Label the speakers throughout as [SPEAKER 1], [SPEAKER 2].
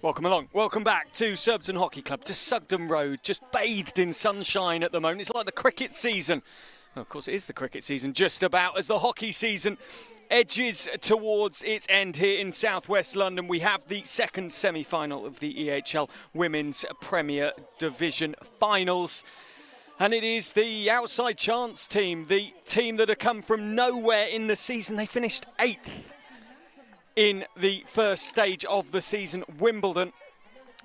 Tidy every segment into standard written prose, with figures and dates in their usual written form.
[SPEAKER 1] Welcome along. Welcome back to Surbiton Hockey Club, to Sugden Road, just bathed in sunshine at the moment. It's like the cricket season. Well, of course, it is the cricket season, just about as the hockey season edges towards its end here in southwest London. We have the second semi-final of the EHL Women's Premier Division Finals. And it is the outside chance team, the team that have come from nowhere in the season. They finished 8th in the first stage of the season. Wimbledon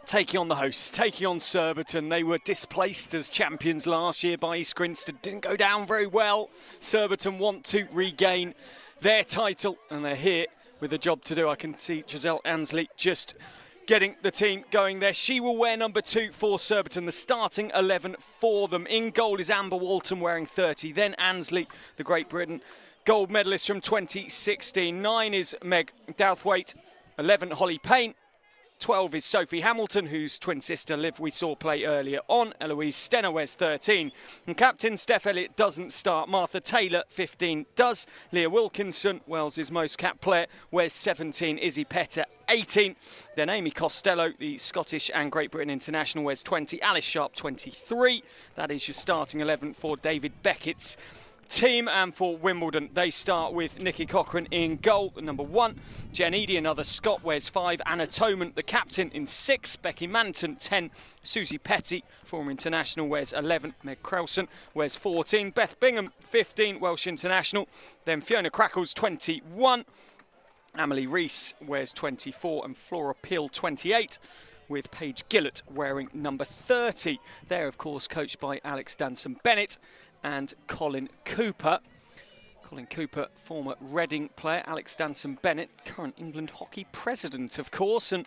[SPEAKER 1] taking on the hosts, taking on Surbiton. They were displaced as champions last year by East Grinstead. Didn't go down very well. Surbiton want to regain their title, and they're here with a job to do. I can see Giselle Ansley just getting the team going there. She will wear number 2 for Surbiton, the starting 11 for them. In goal is Amber Walton wearing 30. Then Ansley, the Great Britain gold medalist from 2016. 9 is Meg Douthwaite. 11, Holly Payne. 12 is Sophie Hamilton, whose twin sister Liv we saw play earlier on. Eloise Stenner wears 13. And captain Steph Elliott doesn't start. Martha Taylor, 15, does. Leah Wilkinson, Wales' most capped player, wears 17. Izzy Petter, 18. Then Amy Costello, the Scottish and Great Britain international, wears 20. Alice Sharp, 23. That is your starting 11 for David Beckett's team. And for Wimbledon, they start with Nikki Cochran in goal, number 1. Jen Eady, another Scot, wears 5. Anna Tomant, the captain, in 6. Becky Manton, 10. Susie Petty, former international, wears 11. Meg Crelson wears 14. Beth Bingham, 15, Welsh international. Then Fiona Crackles, 21. Emily Rees wears 24. And Flora Peel, 28. With Paige Gillett wearing number 30. They're, of course, coached by Alex Danson-Bennett and Colin Cooper. Colin Cooper, former Reading player. Alex Danson-Bennett, current England hockey president, of course, and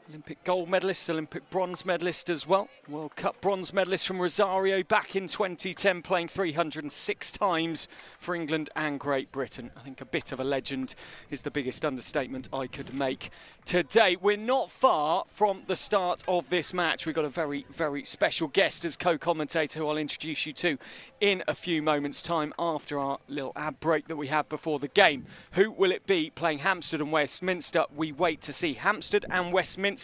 [SPEAKER 1] Olympic gold medalist, Olympic bronze medalist as well. World Cup bronze medalist from Rosario back in 2010, playing 306 times for England and Great Britain. I think a bit of a legend is the biggest understatement I could make today. We're not far from the start of this match. We've got a very, very special guest as co-commentator, who I'll introduce you to in a few moments' time after our little ad break that we have before the game. Who will it be playing Hampstead and Westminster? We wait to see. Hampstead and Westminster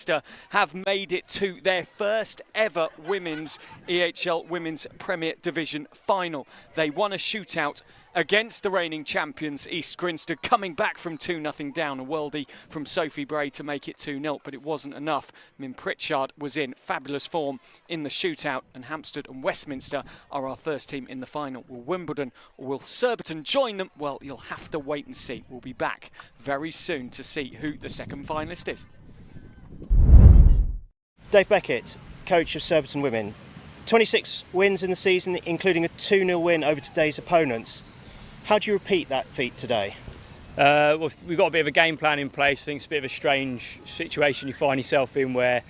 [SPEAKER 1] have made it to their first ever women's EHL Women's Premier Division final. They won a shootout against the reigning champions East Grinstead, coming back from 2-0 down. A worldie from Sophie Bray to make it 2-0, but it wasn't enough. Min Pritchard was in fabulous form in the shootout, and Hampstead and Westminster are our first team in the final. Will Wimbledon or will Surbiton join them? Well, you'll have to wait and see. We'll be back very soon to see who the second finalist is.
[SPEAKER 2] Dave Beckett, coach of Surbiton Women. 26 wins in the season, including a 2-0 win over today's opponents. How do you repeat that feat today?
[SPEAKER 3] Well, we've got a bit of a game plan in place. I think it's a bit of a strange situation you find yourself in, where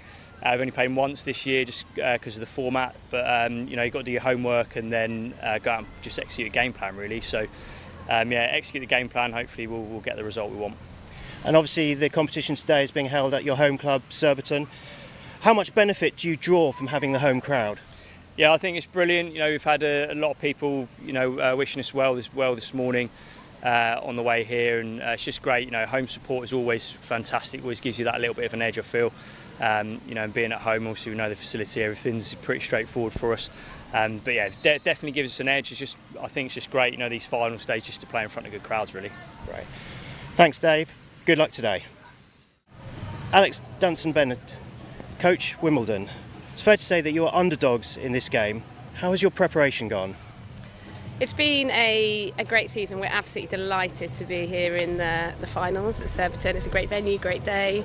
[SPEAKER 3] I've only played once this year just because of the format. But you know, you've got to do your homework and then go out and just execute a game plan, really. So yeah, execute the game plan. Hopefully we'll get the result we want.
[SPEAKER 2] And obviously the competition today is being held at your home club, Surbiton. How much benefit do you draw from having the home crowd?
[SPEAKER 3] Yeah, I think it's brilliant. You know, we've had a lot of people, you know, wishing us well this morning on the way here, and it's just great. You know, home support is always fantastic. Always gives you that little bit of an edge, I feel. You know, and being at home, obviously we know the facility, everything's pretty straightforward for us. But yeah, definitely gives us an edge. It's just, I think it's just great. You know, these final stages to play in front of good crowds, really.
[SPEAKER 2] Great. Thanks, Dave. Good luck today. Alex Danson-Bennett, coach Wimbledon. It's fair to say that you are underdogs in this game. How has your preparation gone?
[SPEAKER 4] It's been a great season. We're absolutely delighted to be here in the finals at Surbiton. It's a great venue, great day.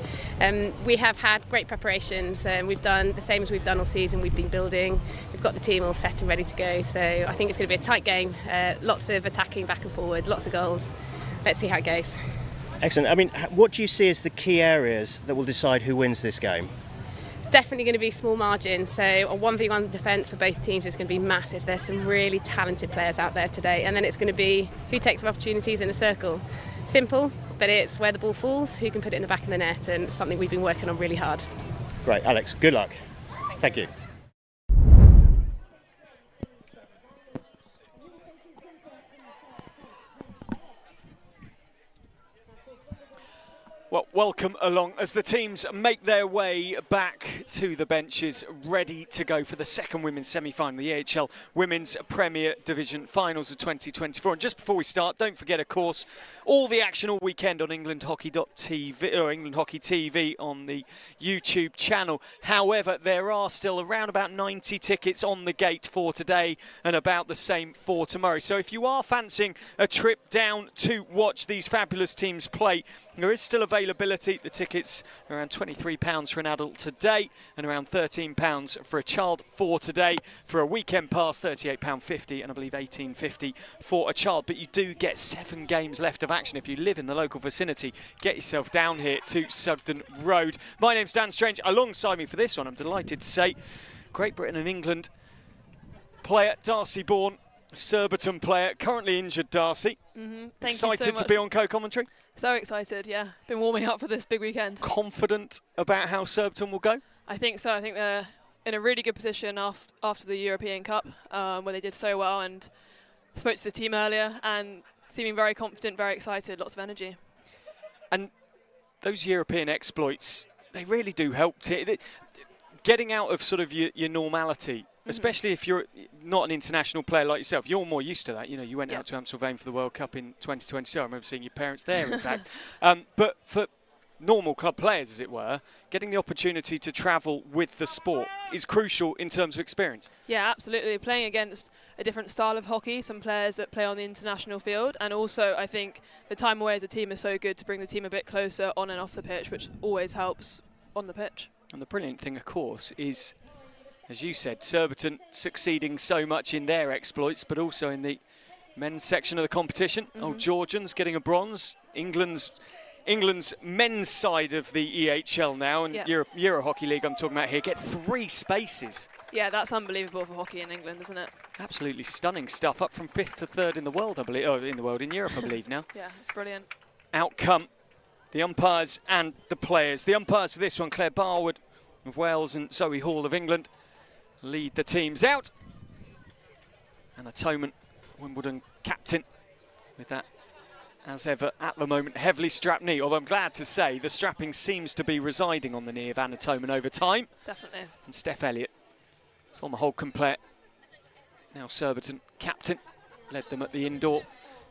[SPEAKER 4] We have had great preparations. We've done the same as we've done all season. We've been building. We've got the team all set and ready to go. So I think it's going to be a tight game. Lots of attacking back and forward, lots of goals. Let's see how it goes.
[SPEAKER 2] Excellent. I mean, what do you see as the key areas that will decide who wins this game?
[SPEAKER 4] Definitely going to be small margins, so a 1v1 defence for both teams is going to be massive. There's some really talented players out there today, and then it's going to be who takes opportunities in a circle. Simple, but it's where the ball falls, who can put it in the back of the net, and it's something we've been working on really hard.
[SPEAKER 2] Great, Alex, good luck. Thank you.
[SPEAKER 1] Well, welcome along as the teams make their way back to the benches, ready to go for the second women's semi-final, the AHL Women's Premier Division Finals of 2024. And just before we start, don't forget, of course, all the action all weekend on englandhockey.tv or England Hockey TV on the YouTube channel. However, there are still around about 90 tickets on the gate for today and about the same for tomorrow. So if you are fancying a trip down to watch these fabulous teams play, there is still availability. The tickets are around £23 for an adult today and around £13 for a child for today. For a weekend pass, £38.50 and I believe £18.50 for a child. But you do get 7 games left of action if you live in the local vicinity. Get yourself down here to Sugden Road. My name's Dan Strange. Alongside me for this one, I'm delighted to say, Great Britain and England player Darcy Bourne, Surbiton player, currently injured. Darcy, excited to be on co-commentary?
[SPEAKER 5] So excited, yeah. Been warming up for this big weekend.
[SPEAKER 1] Confident about how Surbiton will go?
[SPEAKER 5] I think so. I think they're in a really good position after the European Cup, where they did so well, and spoke to the team earlier and seeming very confident, very excited, lots of energy. And
[SPEAKER 1] those European exploits, they really do help. Getting out of sort of your normality, especially if you're not an international player like yourself, you're more used to that. You know, you went out to Amstelveen for the World Cup in 2022. I remember seeing your parents there, in fact. But for normal club players, as it were, getting the opportunity to travel with the sport is crucial in terms of experience.
[SPEAKER 5] Yeah, absolutely. Playing against a different style of hockey, some players that play on the international field, and also I think the time away as a team is so good to bring the team a bit closer on and off the pitch, which always helps on the pitch. And
[SPEAKER 1] the brilliant thing, of course, is, as you said, Surbiton succeeding so much in their exploits, but also in the men's section of the competition. Old Georgians getting a bronze. England's men's side of the EHL now, and Euro Hockey League I'm talking about here, get 3 spaces.
[SPEAKER 5] Yeah, that's unbelievable for hockey in England, isn't it?
[SPEAKER 1] Absolutely stunning stuff. Up from 5th to 3rd in the world, I believe. Oh, in Europe, I believe now.
[SPEAKER 5] Yeah, it's brilliant.
[SPEAKER 1] Out come the umpires and the players. The umpires for this one, Claire Barwood of Wales and Zoe Hall of England, lead the teams out. And Atonement, Wimbledon captain, with that, as ever, at the moment, heavily strapped knee. Although I'm glad to say the strapping seems to be residing on the knee of Anna Toman over time.
[SPEAKER 5] Definitely.
[SPEAKER 1] And Steph Elliott, former Holcombe player, now Surbiton captain, led them at the indoor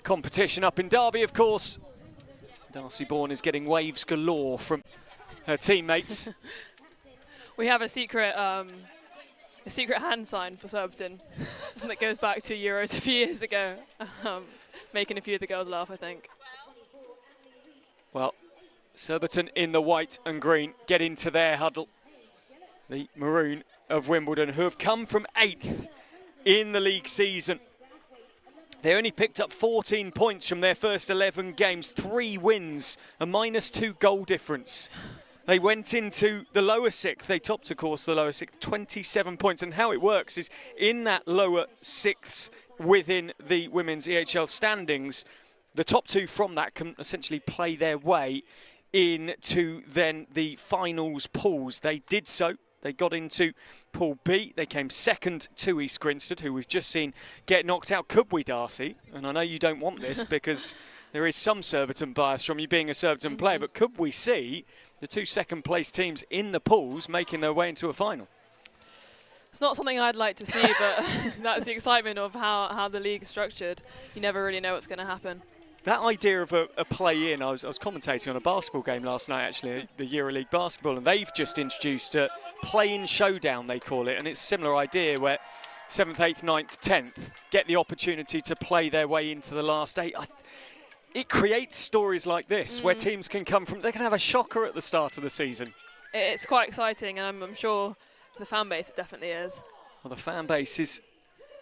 [SPEAKER 1] competition up in Derby, of course. Darcy Bourne is getting waves galore from her teammates.
[SPEAKER 5] We have a secret hand sign for Surbiton that goes back to Euros a few years ago, making a few of the girls laugh, I think.
[SPEAKER 1] Well, Surbiton in the white and green get into their huddle. The maroon of Wimbledon, who have come from 8th in the league season. They only picked up 14 points from their first 11 games, 3 wins, a -2 goal difference. They went into the lower 6th. They topped, of course, the lower 6th, 27 points. And how it works is in that lower 6th within the women's EHL standings, the top 2 from that can essentially play their way into then the finals pools. They did so. They got into Pool B. They came second to East Grinstead, who we've just seen get knocked out. Could we, Darcy? And I know you don't want this because there is some Surbiton bias from you being a Surbiton player, but could we see the 2 second-place teams in the pools making their way into a final?
[SPEAKER 5] It's not something I'd like to see, but that's the excitement of how the league's structured. You never really know what's going to happen.
[SPEAKER 1] That idea of a play-in, I was commentating on a basketball game last night, actually, the EuroLeague basketball, and they've just introduced a play-in showdown, they call it, and it's a similar idea where 7th, 8th, 9th, 10th get the opportunity to play their way into the last 8. It creates stories like this where teams can come from, they can have a shocker at the start of the season.
[SPEAKER 5] It's quite exciting, and I'm sure for the fan base it definitely is.
[SPEAKER 1] Well, the fan base is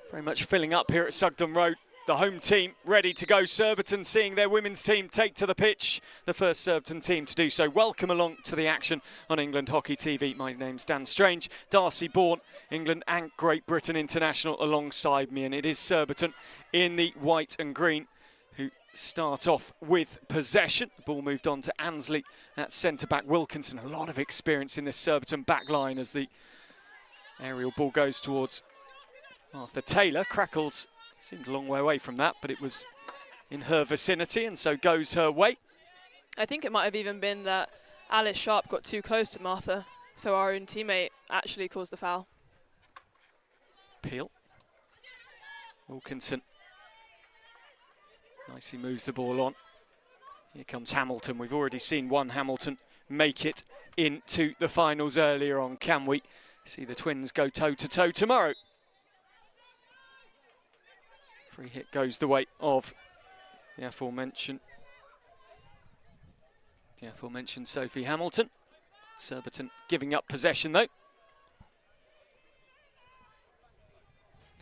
[SPEAKER 1] very much filling up here at Sugden Road. The home team ready to go. Surbiton seeing their women's team take to the pitch. The first Surbiton team to do so. Welcome along to the action on England Hockey TV. My name's Dan Strange. Darcy Bourne, England and Great Britain international alongside me. And it is Surbiton in the white and green who start off with possession. The ball moved on to Ansley at centre-back. Wilkinson, a lot of experience in this Surbiton back line as the aerial ball goes towards Arthur Taylor. Crackles seemed a long way away from that, but it was in her vicinity and so goes her way.
[SPEAKER 5] I think it might have even been that Alice Sharp got too close to Martha, so our own teammate actually caused the foul.
[SPEAKER 1] Peel. Wilkinson nicely moves the ball on. Here comes Hamilton. We've already seen one Hamilton make it into the finals earlier on. Can we see the twins go toe-to-toe tomorrow? Free hit goes the way of the aforementioned Sophie Hamilton. Surbiton giving up possession though.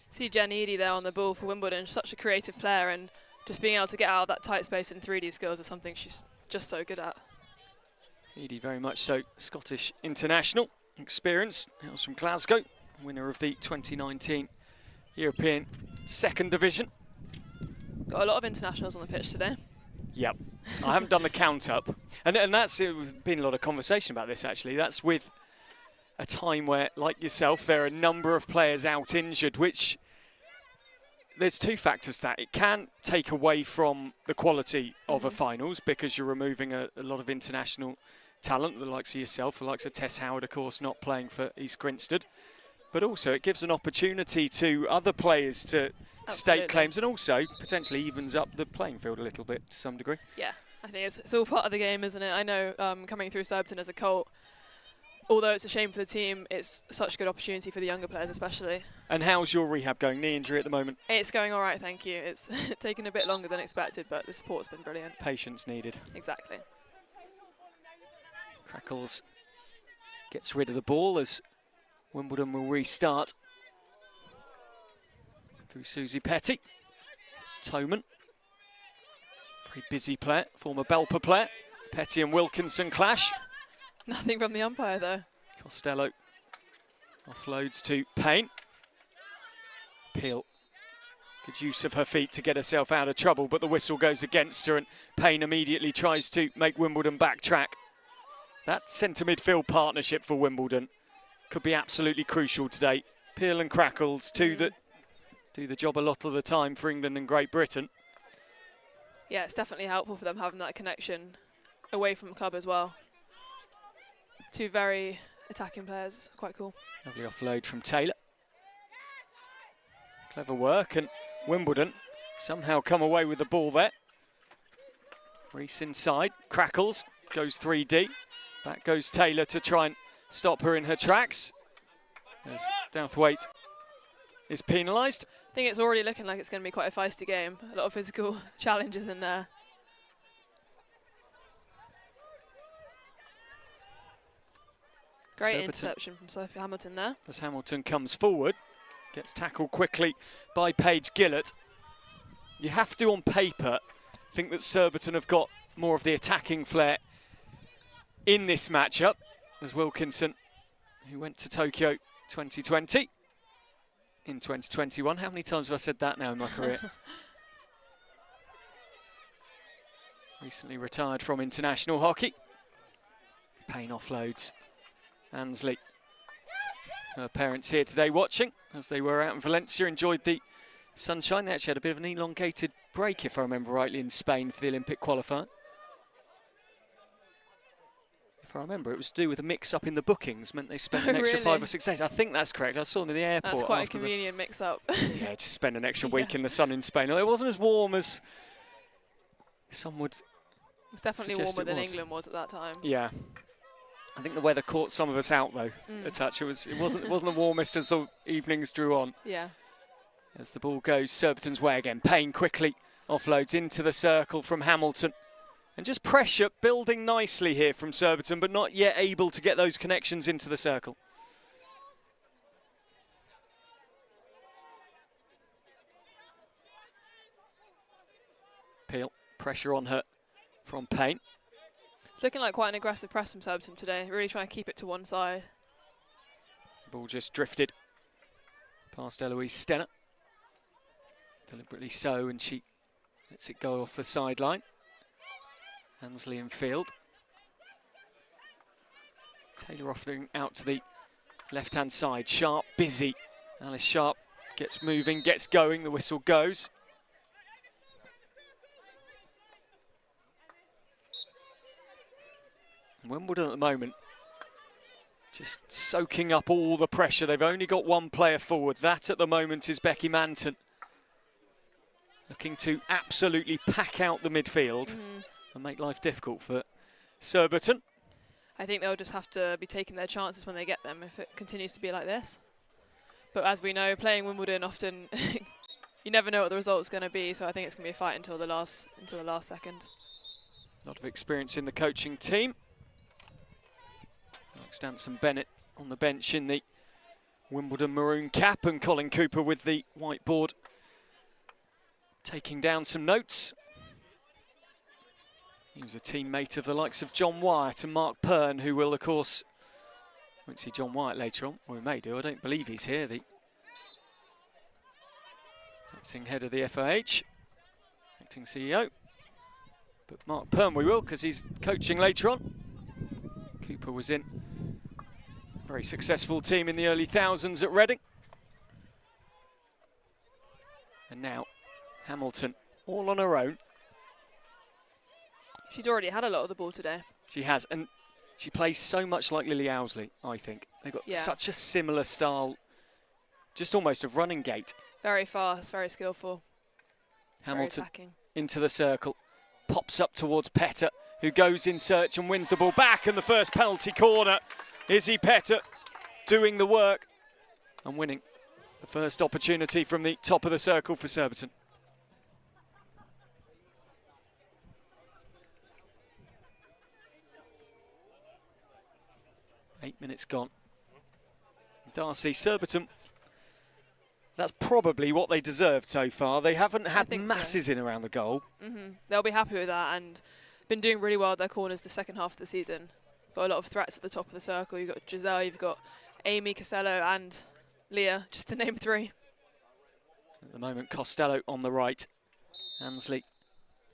[SPEAKER 5] See Jen Eady there on the ball for Wimbledon. Such a creative player, and just being able to get out of that tight space in 3D skills is something she's just so good at.
[SPEAKER 1] Eady very much so Scottish international experience. Hails from Glasgow, winner of the 2019 European Second Division.
[SPEAKER 5] Got a lot of internationals on the pitch today.
[SPEAKER 1] Yep, I haven't done the count up, and that's been a lot of conversation about this actually. That's with a time where, like yourself, there are a number of players out injured, which there's two factors that it can take away from the quality of a finals because you're removing a lot of international talent, the likes of yourself, the likes of Tess Howard, of course, not playing for East Grinstead. But also it gives an opportunity to other players to stake claims, and also potentially evens up the playing field a little bit to some degree.
[SPEAKER 5] Yeah, I think it's all part of the game, isn't it? I know coming through Surbiton as a Colt, although it's a shame for the team, it's such a good opportunity for the younger players especially.
[SPEAKER 1] And how's your rehab going? Knee injury at the moment?
[SPEAKER 5] It's going all right, thank you. It's taken a bit longer than expected, but the support's been brilliant.
[SPEAKER 1] Patience needed.
[SPEAKER 5] Exactly.
[SPEAKER 1] Crackles gets rid of the ball as Wimbledon will restart. Through Susie Petty. Toman. Very busy player, former Belper player. Petty and Wilkinson clash.
[SPEAKER 5] Nothing from the umpire though.
[SPEAKER 1] Costello offloads to Payne. Peel. Good use of her feet to get herself out of trouble, but the whistle goes against her and Payne immediately tries to make Wimbledon backtrack. That centre midfield partnership for Wimbledon could be absolutely crucial today. Peel and Crackles, two that do the job a lot of the time for England and Great Britain.
[SPEAKER 5] Yeah, it's definitely helpful for them having that connection away from the club as well. Two very attacking players, quite cool.
[SPEAKER 1] Lovely offload from Taylor. Clever work, and Wimbledon somehow come away with the ball there. Reese inside, Crackles, goes 3D. Back goes Taylor to try and stop her in her tracks. As Douthwaite is penalised.
[SPEAKER 5] I think it's already looking like it's going to be quite a feisty game. A lot of physical challenges in there. Great
[SPEAKER 1] Surbiton.
[SPEAKER 5] interception from Sophie Hamilton there.
[SPEAKER 1] As Hamilton comes forward, gets tackled quickly by Paige Gillett. You have to, on paper, think that Surbiton have got more of the attacking flair in this matchup, as Wilkinson, who went to Tokyo 2020, in 2021. How many times have I said that now in my career? Recently retired from international hockey. Payne offloads. Ansley. Her parents here today watching, as they were out in Valencia, enjoyed the sunshine. They actually had a bit of an elongated break, if I remember rightly, in Spain for the Olympic qualifier. If I remember, it was to do with a mix-up in the bookings, meant they spent an extra 5 or 6 days. I think that's correct. I saw them in the airport.
[SPEAKER 5] That's quite a convenient mix-up.
[SPEAKER 1] Yeah, just spend an extra week in the sun in Spain. It wasn't as warm as some would.
[SPEAKER 5] It's definitely warmer than England was at that time.
[SPEAKER 1] Yeah. I think the weather caught some of us out though, a touch. It wasn't the warmest as the evenings drew on.
[SPEAKER 5] Yeah.
[SPEAKER 1] As the ball goes Surbiton's way again. Payne quickly offloads into the circle from Hamilton. And just pressure building nicely here from Surbiton, but not yet able to get those connections into the circle. Peel, pressure on her from Payne.
[SPEAKER 5] It's looking like quite an aggressive press from Surbiton today, really trying to keep it to one side.
[SPEAKER 1] The ball just drifted past Eloise Stenner. Deliberately so, and she lets it go off the sideline. Ansley in field. Taylor offering out to the left-hand side. Sharp, busy. Alice Sharp gets moving, gets going, the whistle goes. Wimbledon at the moment just soaking up all the pressure. They've only got one player forward. That at the moment is Becky Manton, looking to absolutely pack out the midfield and make life difficult for Surbiton.
[SPEAKER 5] I think they'll just have to be taking their chances when they get them if it continues to be like this. But as we know, playing Wimbledon often, you never know what the result's going to be. So I think it's going to be a fight until the last second.
[SPEAKER 1] A lot of experience in the coaching team. Alex Danson-Bennett on the bench in the Wimbledon maroon cap, and Colin Cooper with the whiteboard taking down some notes. He was a teammate of the likes of John Wyatt and Mark Pern, who will, of course, won't see John Wyatt later on. Well, we may do. I don't believe he's here, the acting head of the FIH, acting CEO. But Mark Pern we will, because he's coaching later on. Cooper was in a very successful team in the early thousands at Reading. And now Hamilton all on her own.
[SPEAKER 5] She's already had a lot of the ball today.
[SPEAKER 1] She has, and she plays so much like Lily Owsley, I think. They've got such a similar style, just almost of running gait.
[SPEAKER 5] Very fast, very skillful.
[SPEAKER 1] Hamilton into the circle, pops up towards Petter, who goes in search and wins the ball back, and the first penalty corner. Izzy Petter doing the work and winning the first opportunity from the top of the circle for Surbiton. 8 minutes gone. Darcy, Surbiton, that's probably what they deserved so far. They haven't had masses in around the goal.
[SPEAKER 5] They'll be happy with that, and been doing really well at their corners the second half of the season. Got a lot of threats at the top of the circle. You've got Giselle, you've got Amy, Costello and Leah, just to name three.
[SPEAKER 1] At the moment, Costello on the right, Ansley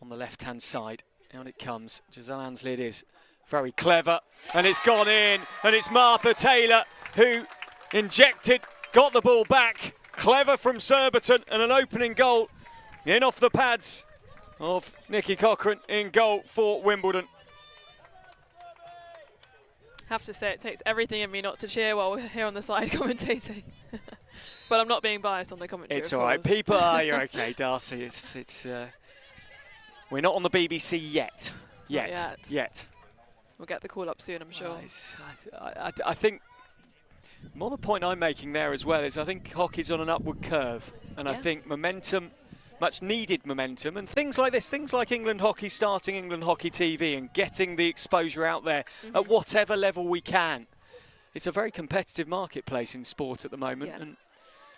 [SPEAKER 1] on the left-hand side. Out it comes, Giselle Ansley it is. Very clever, and it's gone in, and it's Martha Taylor who injected, got the ball back. Clever from Surbiton, and an opening goal in off the pads of Nikki Cochran in goal for Wimbledon.
[SPEAKER 5] Have to say, it takes everything in me not to cheer while we're here on the side commentating. But I'm not being biased on the commentary.
[SPEAKER 1] It's all right. People are, you're okay, Darcy. It's we're not on the BBC yet. Yet.
[SPEAKER 5] We'll get the call up soon, I'm sure.
[SPEAKER 1] I think more the point I'm making there as well is I think hockey's on an upward curve, and I think momentum, much needed momentum, and things like this, things like England Hockey starting England Hockey TV and getting the exposure out there at whatever level we can. It's a very competitive marketplace in sport at the moment. And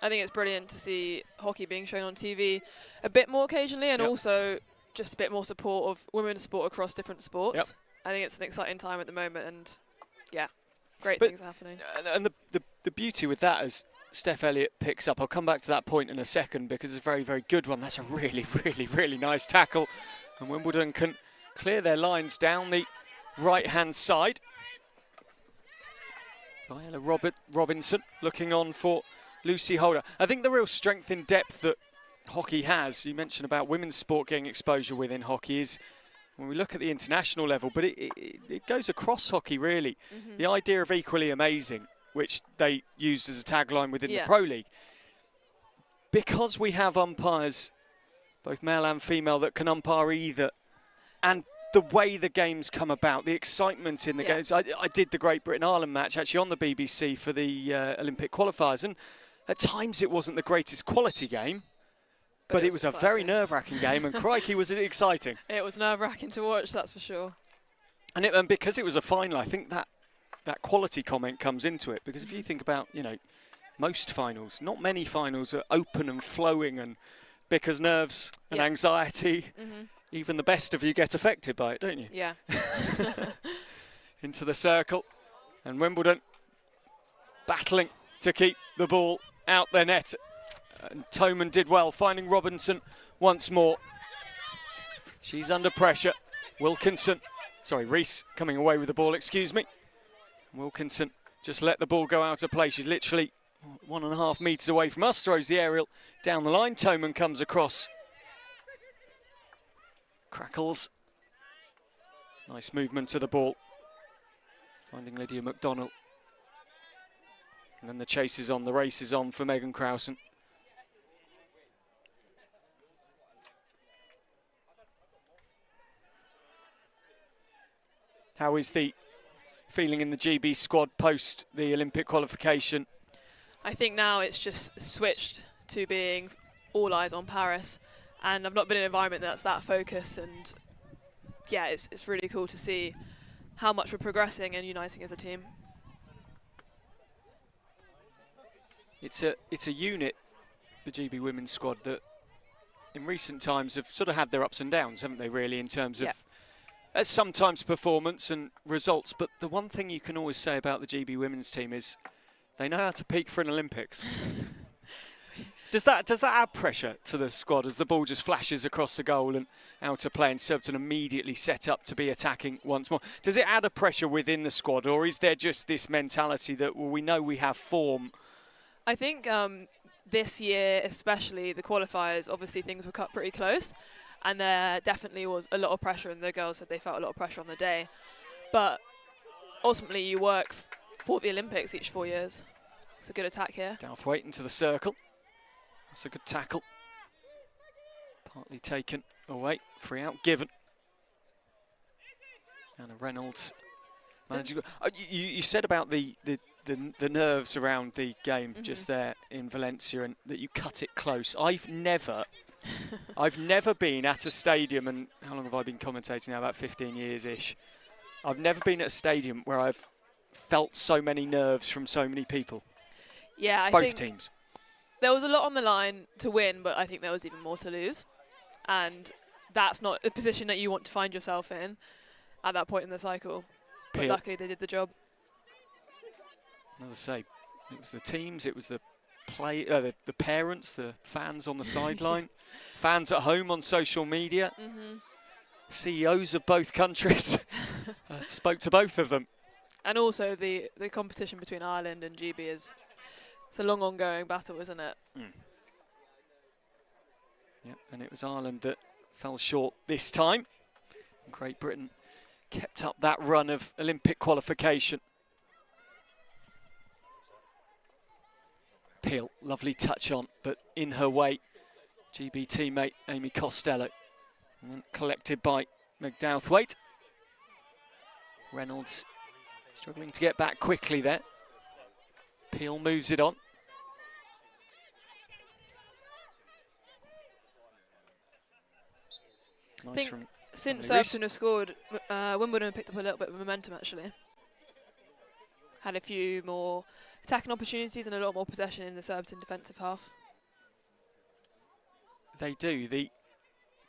[SPEAKER 5] I think it's brilliant to see hockey being shown on TV a bit more occasionally, and also just a bit more support of women's sport across different sports. I think it's an exciting time at the moment, and great things are happening.
[SPEAKER 1] And the beauty with that is Steph Elliott picks up. I'll come back to that point in a second because it's a very, very good one. That's a really, really, really nice tackle. And Wimbledon can clear their lines down the right-hand side. Viella Robinson looking on for Lucy Holder. I think the real strength in depth that hockey has, you mentioned about women's sport getting exposure within hockey, is when we look at the international level, but it goes across hockey, really. The idea of equally amazing, which they used as a tagline within the Pro League. Because we have umpires, both male and female, that can umpire either, and the way the games come about, the excitement in the games. I did the Great Britain-Ireland match actually on the BBC for the Olympic qualifiers, and at times it wasn't the greatest quality game, but it was a very nerve-wracking game, and crikey was it exciting.
[SPEAKER 5] It was nerve-wracking to watch, that's for sure.
[SPEAKER 1] And because it was a final, I think that quality comment comes into it, because if you think about, most finals, not many finals are open and flowing, and because nerves and anxiety, even the best of you get affected by it, don't you?
[SPEAKER 5] Yeah.
[SPEAKER 1] Into the circle, and Wimbledon battling to keep the ball out their net. And Toman did well, finding Robinson once more. She's under pressure. Reese coming away with the ball, excuse me. Wilkinson just let the ball go out of play. She's literally 1.5 metres away from us, throws the aerial down the line. Toman comes across. Crackles. Nice movement to the ball. Finding Lydia McDonnell. And then the chase is on, the race is on for Megan Crowson. How is the feeling in the GB squad post the Olympic qualification?
[SPEAKER 5] I think now it's just switched to being all eyes on Paris, and I've not been in an environment that's that focused, and yeah, it's really cool to see how much we're progressing and uniting as a team.
[SPEAKER 1] It's a unit, the GB women's squad, that in recent times have sort of had their ups and downs, haven't they, really, in terms of sometimes performance and results. But the one thing you can always say about the GB women's team is they know how to peak for an Olympics. Does that add pressure to the squad as the ball just flashes across the goal and out to play and Surbiton immediately set up to be attacking once more? Does it add a pressure within the squad, or is there just this mentality that, well, we know we have form?
[SPEAKER 5] I think this year, especially the qualifiers, obviously things were cut pretty close, and there definitely was a lot of pressure, and the girls said they felt a lot of pressure on the day. But ultimately, you work for the Olympics each 4 years. It's a good attack here.
[SPEAKER 1] Douthwaite into the circle. That's a good tackle. Partly taken away. Free out given. Anna Reynolds managing. You said about the nerves around the game just there in Valencia, and that you cut it close. I've never been at a stadium, and how long have I been commentating now? About 15 years-ish. I've never been at a stadium where I've felt so many nerves from so many people.
[SPEAKER 5] Yeah, I
[SPEAKER 1] both
[SPEAKER 5] think
[SPEAKER 1] teams.
[SPEAKER 5] There was a lot on the line to win, but I think there was even more to lose. And that's not a position that you want to find yourself in at that point in the cycle. But
[SPEAKER 1] Peel.
[SPEAKER 5] luckily they did the job.
[SPEAKER 1] As I say, it was the teams, it was the the parents, the fans on the sideline, fans at home on social media, CEOs of both countries. Spoke to both of them.
[SPEAKER 5] And also the competition between Ireland and GB is it's a long ongoing battle, isn't it?
[SPEAKER 1] Yeah, and it was Ireland that fell short this time. Great Britain kept up that run of Olympic qualification. Peel, lovely touch on, but in her way, GB teammate Amy Costello. And then collected by McDouthwaite. Reynolds struggling to get back quickly there. Peel moves it on.
[SPEAKER 5] I think
[SPEAKER 1] from
[SPEAKER 5] since
[SPEAKER 1] Emily
[SPEAKER 5] Surbiton have scored, Wimbledon have picked up a little bit of momentum actually. Had a few more attacking opportunities and a lot more possession in the Surbiton defensive half.
[SPEAKER 1] They do. The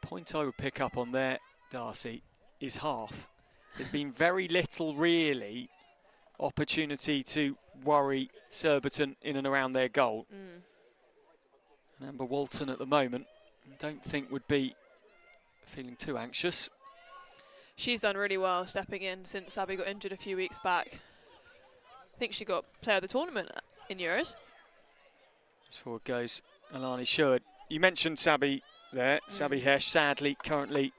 [SPEAKER 1] point I would pick up on there, Darcy, is half. There's been very little really opportunity to worry Surbiton in and around their goal. And Amber Walton at the moment, I don't think would be feeling too anxious.
[SPEAKER 5] She's done really well stepping in since Abby got injured a few weeks back. I think she got player of the tournament in Euros.
[SPEAKER 1] As forward goes Alani Sherwood. You mentioned Sabby there, Sabby Hesh, sadly currently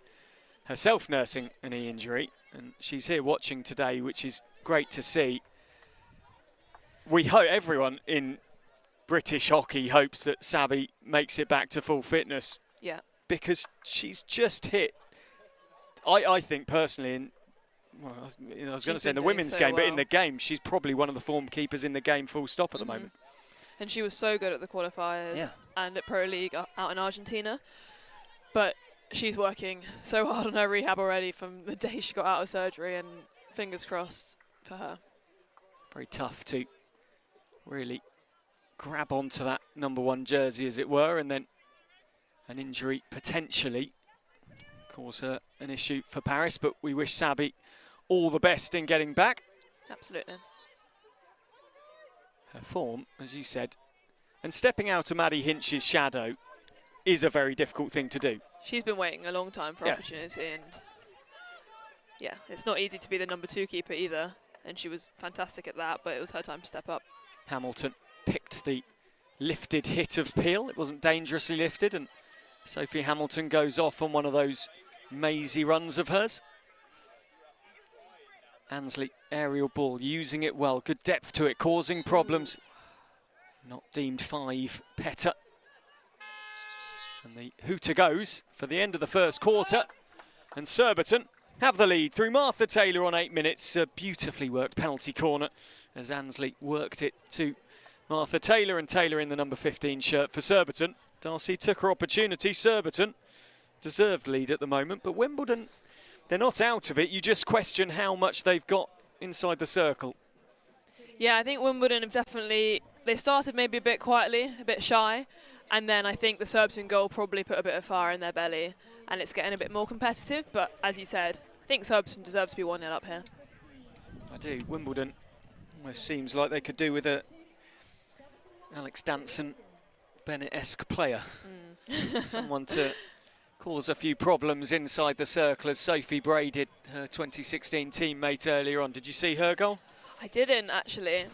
[SPEAKER 1] herself nursing a knee injury, and she's here watching today, which is great to see. We hope, everyone in British hockey hopes that Sabby makes it back to full fitness.
[SPEAKER 5] Yeah.
[SPEAKER 1] Because she's just hit, I think personally, in, well, I was going to say in the women's
[SPEAKER 5] so
[SPEAKER 1] game, but
[SPEAKER 5] well.
[SPEAKER 1] in the game, she's probably one of the form keepers in the game full stop at the moment.
[SPEAKER 5] And she was so good at the qualifiers and at Pro League out in Argentina. But she's working so hard on her rehab already from the day she got out of surgery, and fingers crossed for her.
[SPEAKER 1] Very tough to really grab onto that #1 jersey, as it were, and then an injury potentially cause her an issue for Paris, but we wish Sabby all the best in getting back.
[SPEAKER 5] Absolutely.
[SPEAKER 1] Her form, as you said, and stepping out of Maddie Hinch's shadow is a very difficult thing to do.
[SPEAKER 5] She's been waiting a long time for opportunity, and yeah, it's not easy to be the #2 keeper either, and she was fantastic at that, but it was her time to step up.
[SPEAKER 1] Hamilton picked the lifted hit of Peel. It wasn't dangerously lifted, and Sophie Hamilton goes off on one of those mazy runs of hers. Ansley aerial ball, using it well, good depth to it, causing problems. Not deemed 5, Petter. And the hooter goes for the end of the first quarter. And Surbiton have the lead through Martha Taylor on 8 minutes. A beautifully worked penalty corner as Ansley worked it to Martha Taylor, and Taylor in the number 15 shirt for Surbiton. Darcy took her opportunity. Surbiton deserved lead at the moment, but Wimbledon, they're not out of it. You just question how much they've got inside the circle.
[SPEAKER 5] Yeah, I think Wimbledon have definitely, they started maybe a bit quietly, a bit shy, and then I think the Surbiton goal probably put a bit of fire in their belly, and it's getting a bit more competitive. But as you said, I think Surbiton deserves to be 1-0 up here.
[SPEAKER 1] I do. Wimbledon almost seems like they could do with a Alex Danson Bennett-esque player. Someone to cause a few problems inside the circle, as Sophie Bray did, her 2016 teammate earlier on. Did you see her goal?
[SPEAKER 5] I didn't, actually.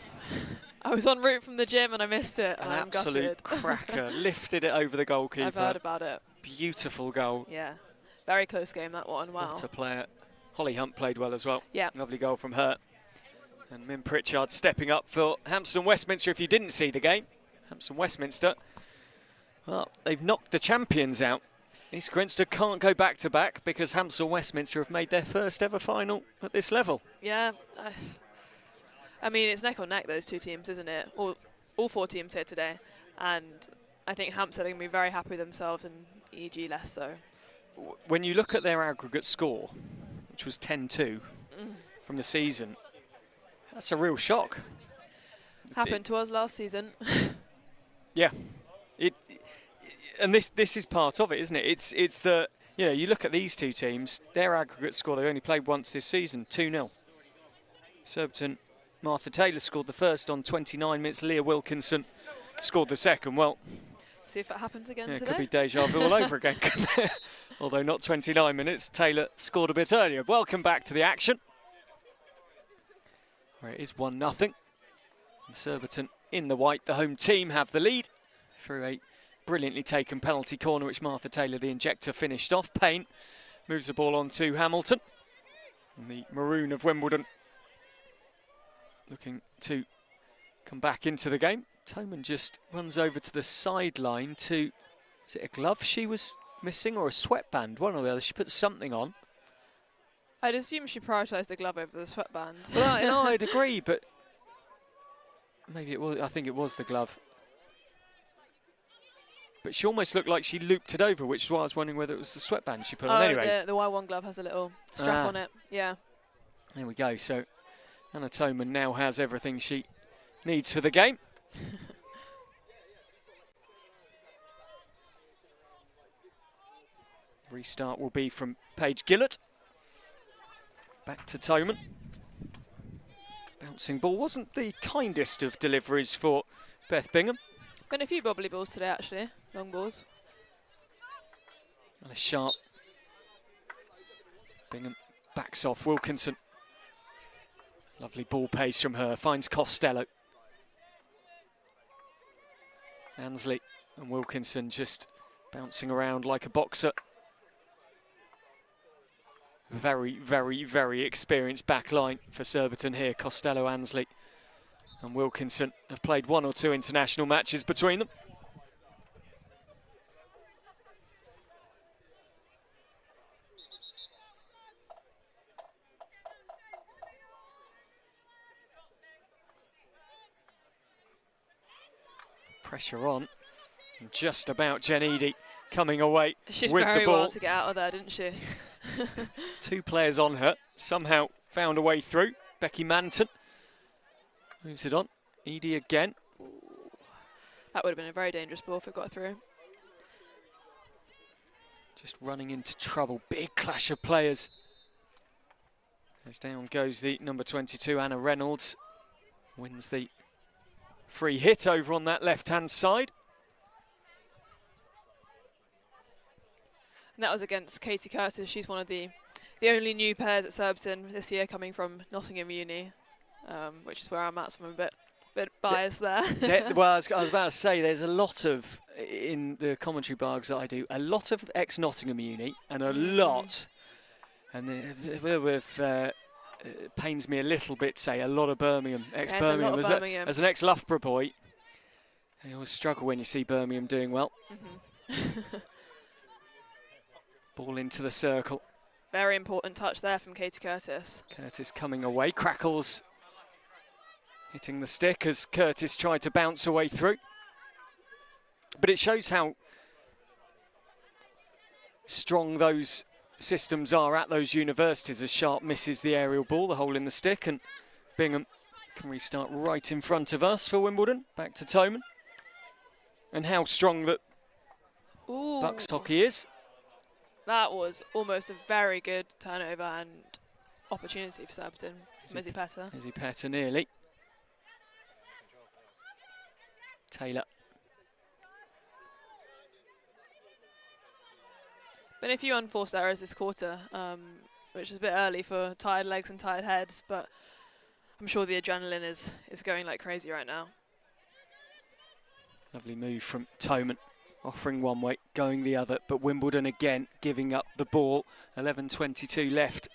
[SPEAKER 5] I was en route from the gym and I missed it.
[SPEAKER 1] An
[SPEAKER 5] and I'm
[SPEAKER 1] absolute
[SPEAKER 5] gutted.
[SPEAKER 1] cracker. Lifted it over the goalkeeper.
[SPEAKER 5] I've heard about it.
[SPEAKER 1] Beautiful goal.
[SPEAKER 5] Yeah, very close game, that one. Wow.
[SPEAKER 1] What a player. Holly Hunt played well as well.
[SPEAKER 5] Yeah.
[SPEAKER 1] Lovely goal from her. And Min Pritchard stepping up for Hampstead Westminster. If you didn't see the game, Hampstead Westminster, well, they've knocked the champions out. East Grinstead can't go back-to-back because Hampstead Westminster have made their first ever final at this level.
[SPEAKER 5] Yeah. I mean, it's neck on neck, those two teams, isn't it? All 4 teams here today. And I think Hampstead are going to be very happy with themselves, and EG less so.
[SPEAKER 1] When you look at their aggregate score, which was 10-2 from the season, that's a real shock.
[SPEAKER 5] Happened to us last season.
[SPEAKER 1] Yeah. And this is part of it, isn't it? It's the, you know, you look at these two teams, their aggregate score, they only played once this season, 2-0. Surbiton, Martha Taylor scored the first on 29 minutes. Leah Wilkinson scored the second. Well,
[SPEAKER 5] See if it happens again
[SPEAKER 1] yeah, it
[SPEAKER 5] today.
[SPEAKER 1] could be deja vu all over again. Although not 29 minutes. Taylor scored a bit earlier. Welcome back to the action, where it is 1-0. And Surbiton in the white, the home team, have the lead through a brilliantly taken penalty corner, which Martha Taylor, the injector, finished off. Payne moves the ball on to Hamilton. And the maroon of Wimbledon looking to come back into the game. Toman just runs over to the sideline to, is it a glove she was missing or a sweatband? One or the other. She put something on.
[SPEAKER 5] I'd assume she prioritised the glove over the sweatband.
[SPEAKER 1] Well, no, I'd agree, but maybe it was. I think it was the glove. But she almost looked like she looped it over, which is why I was wondering whether it was the sweatband she put on. Anyway,
[SPEAKER 5] the Y1 glove has a little strap on it. Yeah.
[SPEAKER 1] There we go. So Anna Toman now has everything she needs for the game. Restart will be from Paige Gillett. Back to Toman. Bouncing ball wasn't the kindest of deliveries for Beth Bingham.
[SPEAKER 5] Been a few bobbly balls today, actually. Long balls.
[SPEAKER 1] And a sharp. Bingham backs off Wilkinson. Lovely ball pace from her. Finds Costello. Ansley and Wilkinson just bouncing around like a boxer. Very, very, very experienced back line for Surbiton here. Costello, Ansley and Wilkinson have played 1 or 2 international matches between them. Pressure on. And just about Jen Eady coming away
[SPEAKER 5] She's
[SPEAKER 1] with
[SPEAKER 5] very
[SPEAKER 1] the ball.
[SPEAKER 5] well to get out of there, didn't she?
[SPEAKER 1] 2 players on her, somehow found a way through. Becky Manton moves it on. Eady again.
[SPEAKER 5] That would have been a very dangerous ball if it got through.
[SPEAKER 1] Just running into trouble. Big clash of players. As down goes the number 22, Anna Reynolds. Wins the free hit over on that left-hand side.
[SPEAKER 5] And that was against Katie Curtis. She's one of the only new players at Surbiton this year, coming from Nottingham Uni, which is where I'm at, so I'm a bit biased there.
[SPEAKER 1] Well, I was about to say, there's a lot of, in the commentary bargs that I do, a lot of ex-Nottingham Uni and a lot, and with it pains me a little bit to say a lot of Birmingham, ex-Birmingham,
[SPEAKER 5] Birmingham.
[SPEAKER 1] as an ex-Loughborough boy, you always struggle when you see Birmingham doing well. Ball into the circle.
[SPEAKER 5] Very important touch there from Katie Curtis.
[SPEAKER 1] Curtis coming away. Crackles hitting the stick as Curtis tried to bounce away through. But it shows how strong those systems are at those universities as Sharp misses the aerial ball, the hole in the stick, and Bingham can restart right in front of us for Wimbledon. Back to Toman. And how strong that Bucks hockey is.
[SPEAKER 5] That was almost a very good turnover and opportunity for Surbiton. Mizzy Petter.
[SPEAKER 1] Mizzy Petter nearly. Taylor.
[SPEAKER 5] Been a few unforced errors this quarter, which is a bit early for tired legs and tired heads, but I'm sure the adrenaline is going like crazy right now.
[SPEAKER 1] Lovely move from Toman, offering one way, going the other, but Wimbledon again giving up the ball. 11:22 left.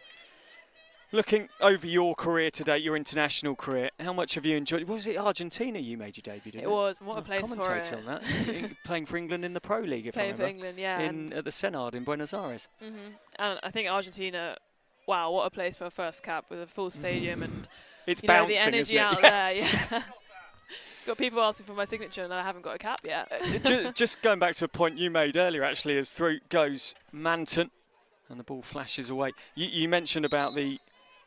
[SPEAKER 1] Looking over your career today, your international career, how much have you enjoyed? Was it Argentina you made your debut, didn't it?
[SPEAKER 5] It was, and what a place for it.
[SPEAKER 1] On that. Playing for England in the Pro League, if I remember.
[SPEAKER 5] Playing for England, yeah.
[SPEAKER 1] At the Senard in Buenos Aires.
[SPEAKER 5] And I think Argentina, wow, what a place for a first cap with a full stadium and
[SPEAKER 1] it's
[SPEAKER 5] you
[SPEAKER 1] bouncing,
[SPEAKER 5] know, the energy
[SPEAKER 1] isn't it?
[SPEAKER 5] out there. Yeah. Got people asking for my signature and I haven't got a cap yet.
[SPEAKER 1] Just going back to a point you made earlier, actually, as through goes Manton and the ball flashes away. You mentioned about the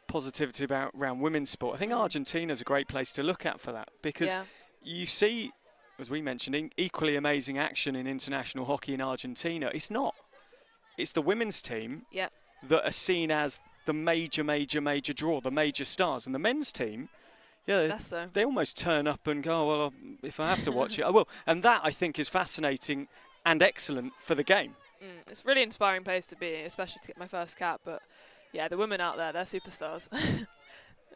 [SPEAKER 1] positivity around women's sport. I think Argentina's a great place to look at for that, because you see, as we mentioned, equally amazing action in international hockey in Argentina. It's not. It's the women's team that are seen as the major draw, the major stars. And the men's team, they almost turn up and go, well, if I have to watch it, I will. And that, I think, is fascinating and excellent for the game.
[SPEAKER 5] It's a really inspiring place to be, especially to get my first cap. But yeah, the women out there, they're superstars.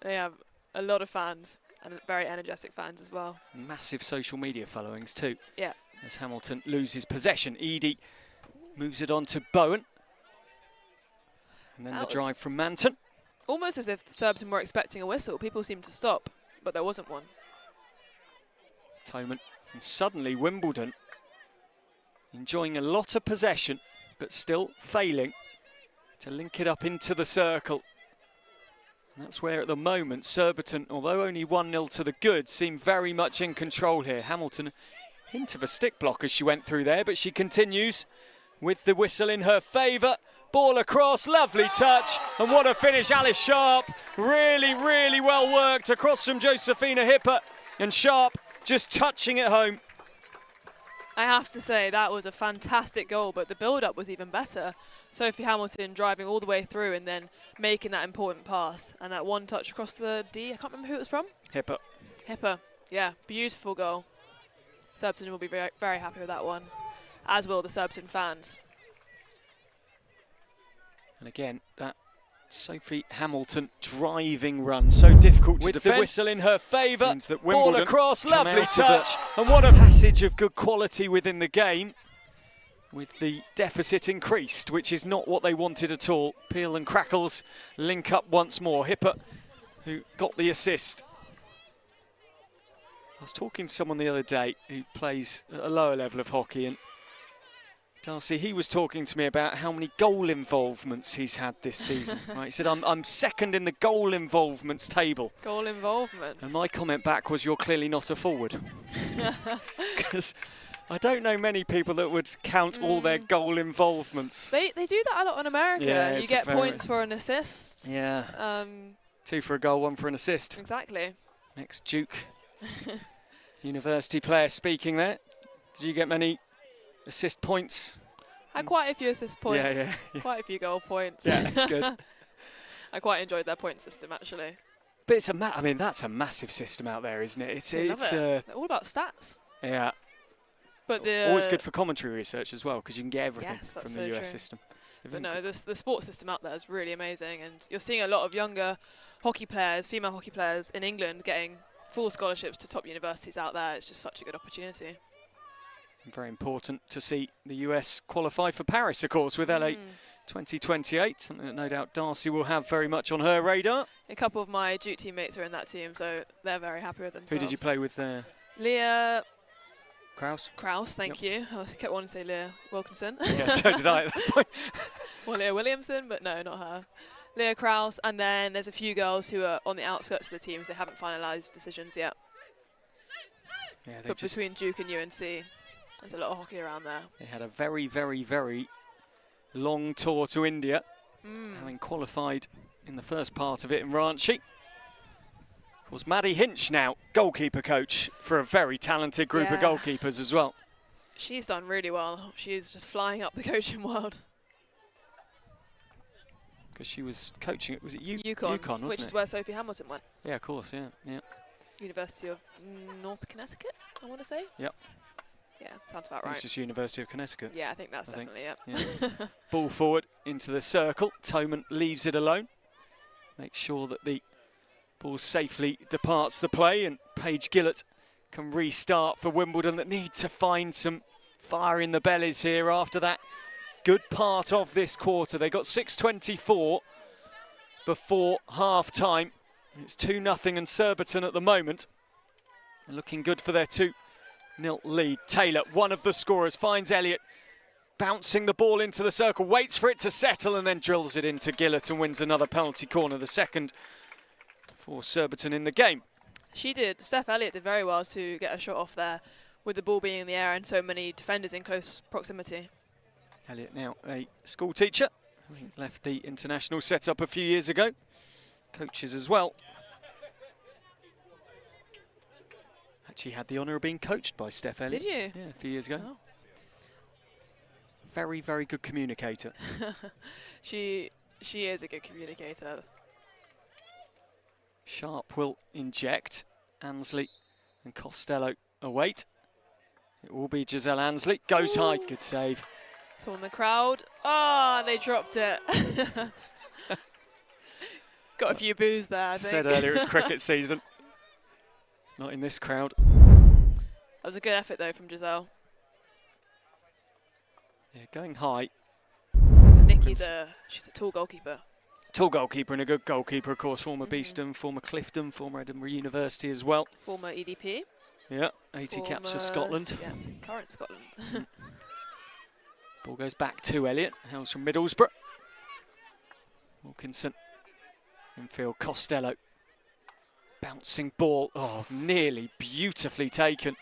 [SPEAKER 5] They have a lot of fans and very energetic fans as well.
[SPEAKER 1] Massive social media followings too.
[SPEAKER 5] Yeah.
[SPEAKER 1] As Hamilton loses possession, Edie moves it on to Bowen. And then the drive from Manton.
[SPEAKER 5] Almost as if the Surbiton were expecting a whistle. People seemed to stop, but there wasn't one.
[SPEAKER 1] Toman. And suddenly Wimbledon enjoying a lot of possession, but still failing to link it up into the circle. And that's where at the moment Surbiton, although only 1-0 to the good, seem very much in control here. Hamilton, hint of a stick block as she went through there, but she continues with the whistle in her favour. Ball across, lovely touch, and what a finish. Alice Sharp, really well worked across from Josephina Hipper, and Sharp just touching it home.
[SPEAKER 5] I have to say, that was a fantastic goal, but the build-up was even better. Sophie Hamilton driving all the way through and then making that important pass, and that one touch across the D, I can't remember who it was from.
[SPEAKER 1] Hipper,
[SPEAKER 5] yeah, beautiful goal. Surbiton will be very, very happy with that one, as will the Surbiton fans.
[SPEAKER 1] And again, that Sophie Hamilton driving run, so difficult to defend. With the whistle in her favour, ball across, lovely touch, and what a passage of good quality within the game, with the deficit increased, which is not what they wanted at all. Peel and Crackles link up once more. Hipper, who got the assist. I was talking to someone the other day who plays at a lower level of hockey, and Darcy, he was talking to me about how many goal involvements he's had this season. Right, he said, I'm second in the goal involvements table.
[SPEAKER 5] Goal involvements.
[SPEAKER 1] And my comment back was, you're clearly not a forward. Because I don't know many people that would count all their goal involvements.
[SPEAKER 5] They do that a lot in America.
[SPEAKER 1] Yeah,
[SPEAKER 5] you get points for an assist.
[SPEAKER 1] Yeah. 2 for a goal, 1 for an assist.
[SPEAKER 5] Exactly.
[SPEAKER 1] Next Duke University player speaking there. Did you get many assist points?
[SPEAKER 5] I had quite a few assist points.
[SPEAKER 1] Yeah.
[SPEAKER 5] Quite a few goal points.
[SPEAKER 1] Yeah, good.
[SPEAKER 5] I quite enjoyed their point system, actually.
[SPEAKER 1] But it's I mean, that's a massive system out there, isn't it? It's
[SPEAKER 5] They're all about stats.
[SPEAKER 1] Yeah.
[SPEAKER 5] But
[SPEAKER 1] always good for commentary research as well, because you can get everything from the US system.
[SPEAKER 5] But no, the sports system out there is really amazing, and you're seeing a lot of younger hockey players, female hockey players in England getting full scholarships to top universities out there. It's just such a good opportunity.
[SPEAKER 1] Very important to see the US qualify for Paris, of course, with LA 2028, something that no doubt Darcy will have very much on her radar.
[SPEAKER 5] A couple of my Duke teammates are in that team, so they're very happy with themselves.
[SPEAKER 1] Who did you play with there?
[SPEAKER 5] Leah
[SPEAKER 1] Kraus,
[SPEAKER 5] thank you. I kept wanting to say Leah Wilkinson.
[SPEAKER 1] Yeah, so did I at that point.
[SPEAKER 5] Well, Leah Williamson, but no, not her. Leah Kraus, and then there's a few girls who are on the outskirts of the teams. They haven't finalised decisions yet.
[SPEAKER 1] Yeah,
[SPEAKER 5] but between Duke and UNC, there's a lot of hockey around there.
[SPEAKER 1] They had a very, very, very long tour to India, having qualified in the first part of it in Ranchi. Of course, Maddie Hinch now, goalkeeper coach for a very talented group of goalkeepers as well.
[SPEAKER 5] She's done really well. She's just flying up the coaching world.
[SPEAKER 1] Because she was coaching, was it
[SPEAKER 5] UConn,
[SPEAKER 1] wasn't
[SPEAKER 5] which is where Sophie Hamilton went.
[SPEAKER 1] Yeah, of course, yeah.
[SPEAKER 5] University of North Connecticut, I want to say.
[SPEAKER 1] Yep.
[SPEAKER 5] Yeah, sounds about right.
[SPEAKER 1] It's just University of Connecticut.
[SPEAKER 5] Yeah, I think that's definitely it.
[SPEAKER 1] Yeah. Ball forward into the circle. Toman leaves it alone. Makes sure that the ball safely departs the play, and Paige Gillett can restart for Wimbledon, that need to find some fire in the bellies here after that good part of this quarter. They got 6:24 before half-time. It's 2-0 and Surbiton at the moment. And looking good for their 2-0 lead. Taylor, one of the scorers, finds Elliott, bouncing the ball into the circle, waits for it to settle and then drills it into Gillett and wins another penalty corner, the second for Surbiton in the game.
[SPEAKER 5] Steph Elliott did very well to get a shot off there with the ball being in the air and so many defenders in close proximity.
[SPEAKER 1] Elliott now a school teacher, having left the international setup a few years ago. Coaches as well. Actually had the honour of being coached by Steph Elliott.
[SPEAKER 5] Did you?
[SPEAKER 1] Yeah, a few years ago.
[SPEAKER 5] Oh.
[SPEAKER 1] Very, very good communicator.
[SPEAKER 5] She is a good communicator.
[SPEAKER 1] Sharp will inject. Ansley and Costello await. It will be Giselle Ansley. Goes high. Good save.
[SPEAKER 5] So in the crowd. Ah, they dropped it. Got a few boos there, I think.
[SPEAKER 1] Said earlier it's cricket season. Not in this crowd.
[SPEAKER 5] That was a good effort, though, from Giselle.
[SPEAKER 1] Yeah, going high.
[SPEAKER 5] Nikki's she's a tall goalkeeper.
[SPEAKER 1] Tall goalkeeper and a good goalkeeper, of course. Former Beeston, former Clifton, former Edinburgh University as well.
[SPEAKER 5] Former EDP.
[SPEAKER 1] Yeah, 80 caps for Scotland.
[SPEAKER 5] Yeah, current Scotland.
[SPEAKER 1] Ball goes back to Elliott. Hails from Middlesbrough. Wilkinson. Infield, Costello. Bouncing ball. Oh, nearly beautifully taken.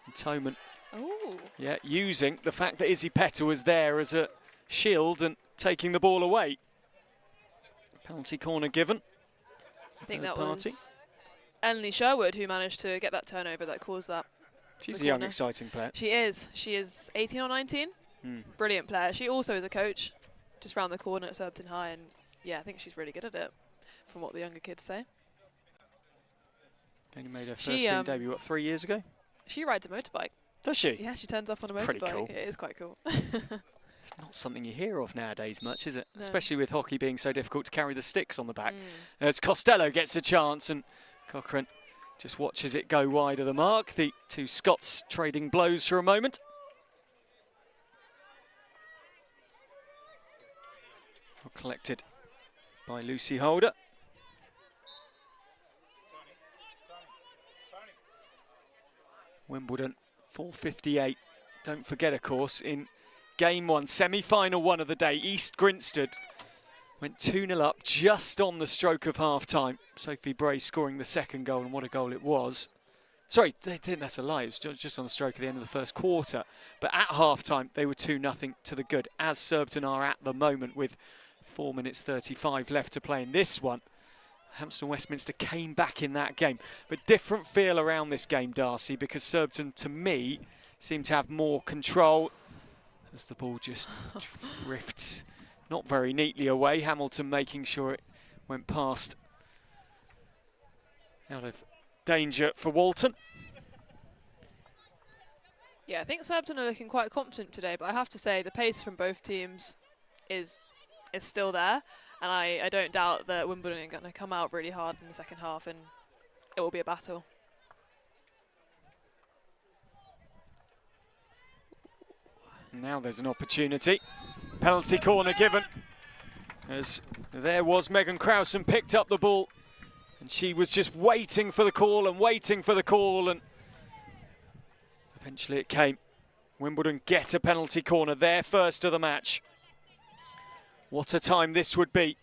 [SPEAKER 1] And Toman.
[SPEAKER 5] Oh.
[SPEAKER 1] Yeah, using the fact that Izzy Petter was there as a shield and taking the ball away. Penalty corner given.
[SPEAKER 5] I think that was Emily Sherwood who managed to get that turnover that caused that.
[SPEAKER 1] She's a young, exciting player.
[SPEAKER 5] She is. She is 18 or 19. Brilliant player. She also is a coach, just round the corner at Surbiton High, and yeah, I think she's really good at it, from what the younger kids say.
[SPEAKER 1] Only made her first team debut, what, 3 years ago?
[SPEAKER 5] She rides a motorbike.
[SPEAKER 1] Does she?
[SPEAKER 5] Yeah, she turns off on a motorbike.
[SPEAKER 1] Pretty cool.
[SPEAKER 5] It is quite cool.
[SPEAKER 1] It's not something you hear of nowadays much, is it? No. Especially with hockey being so difficult to carry the sticks on the back. As Costello gets a chance and Cochrane just watches it go wide of the mark. The two Scots trading blows for a moment. Collected by Lucy Holder. Wimbledon 4:58. Don't forget, of course, in game one, semi-final one of the day, East Grinstead went 2-0 up just on the stroke of half-time. Sophie Bray scoring the second goal, and what a goal it was. Sorry, that's a lie. It was just on the stroke at the end of the first quarter. But at half-time, they were 2-0 to the good, as Surbiton are at the moment with 4 minutes 35 left to play in this one. Hampstead Westminster came back in that game. But different feel around this game, Darcy, because Surbiton, to me, seemed to have more control as the ball just drifts not very neatly away. Hamilton making sure it went past out of danger for Walton.
[SPEAKER 5] Yeah, I think Surbiton are looking quite confident today, but I have to say the pace from both teams is still there, and I don't doubt that Wimbledon are going to come out really hard in the second half, and it will be a battle.
[SPEAKER 1] Now there's an opportunity. Penalty corner given. As there was Megan Krause and picked up the ball. And she was just waiting for the call and waiting for the call. And eventually it came. Wimbledon get a penalty corner, their first of the match. What a time this would be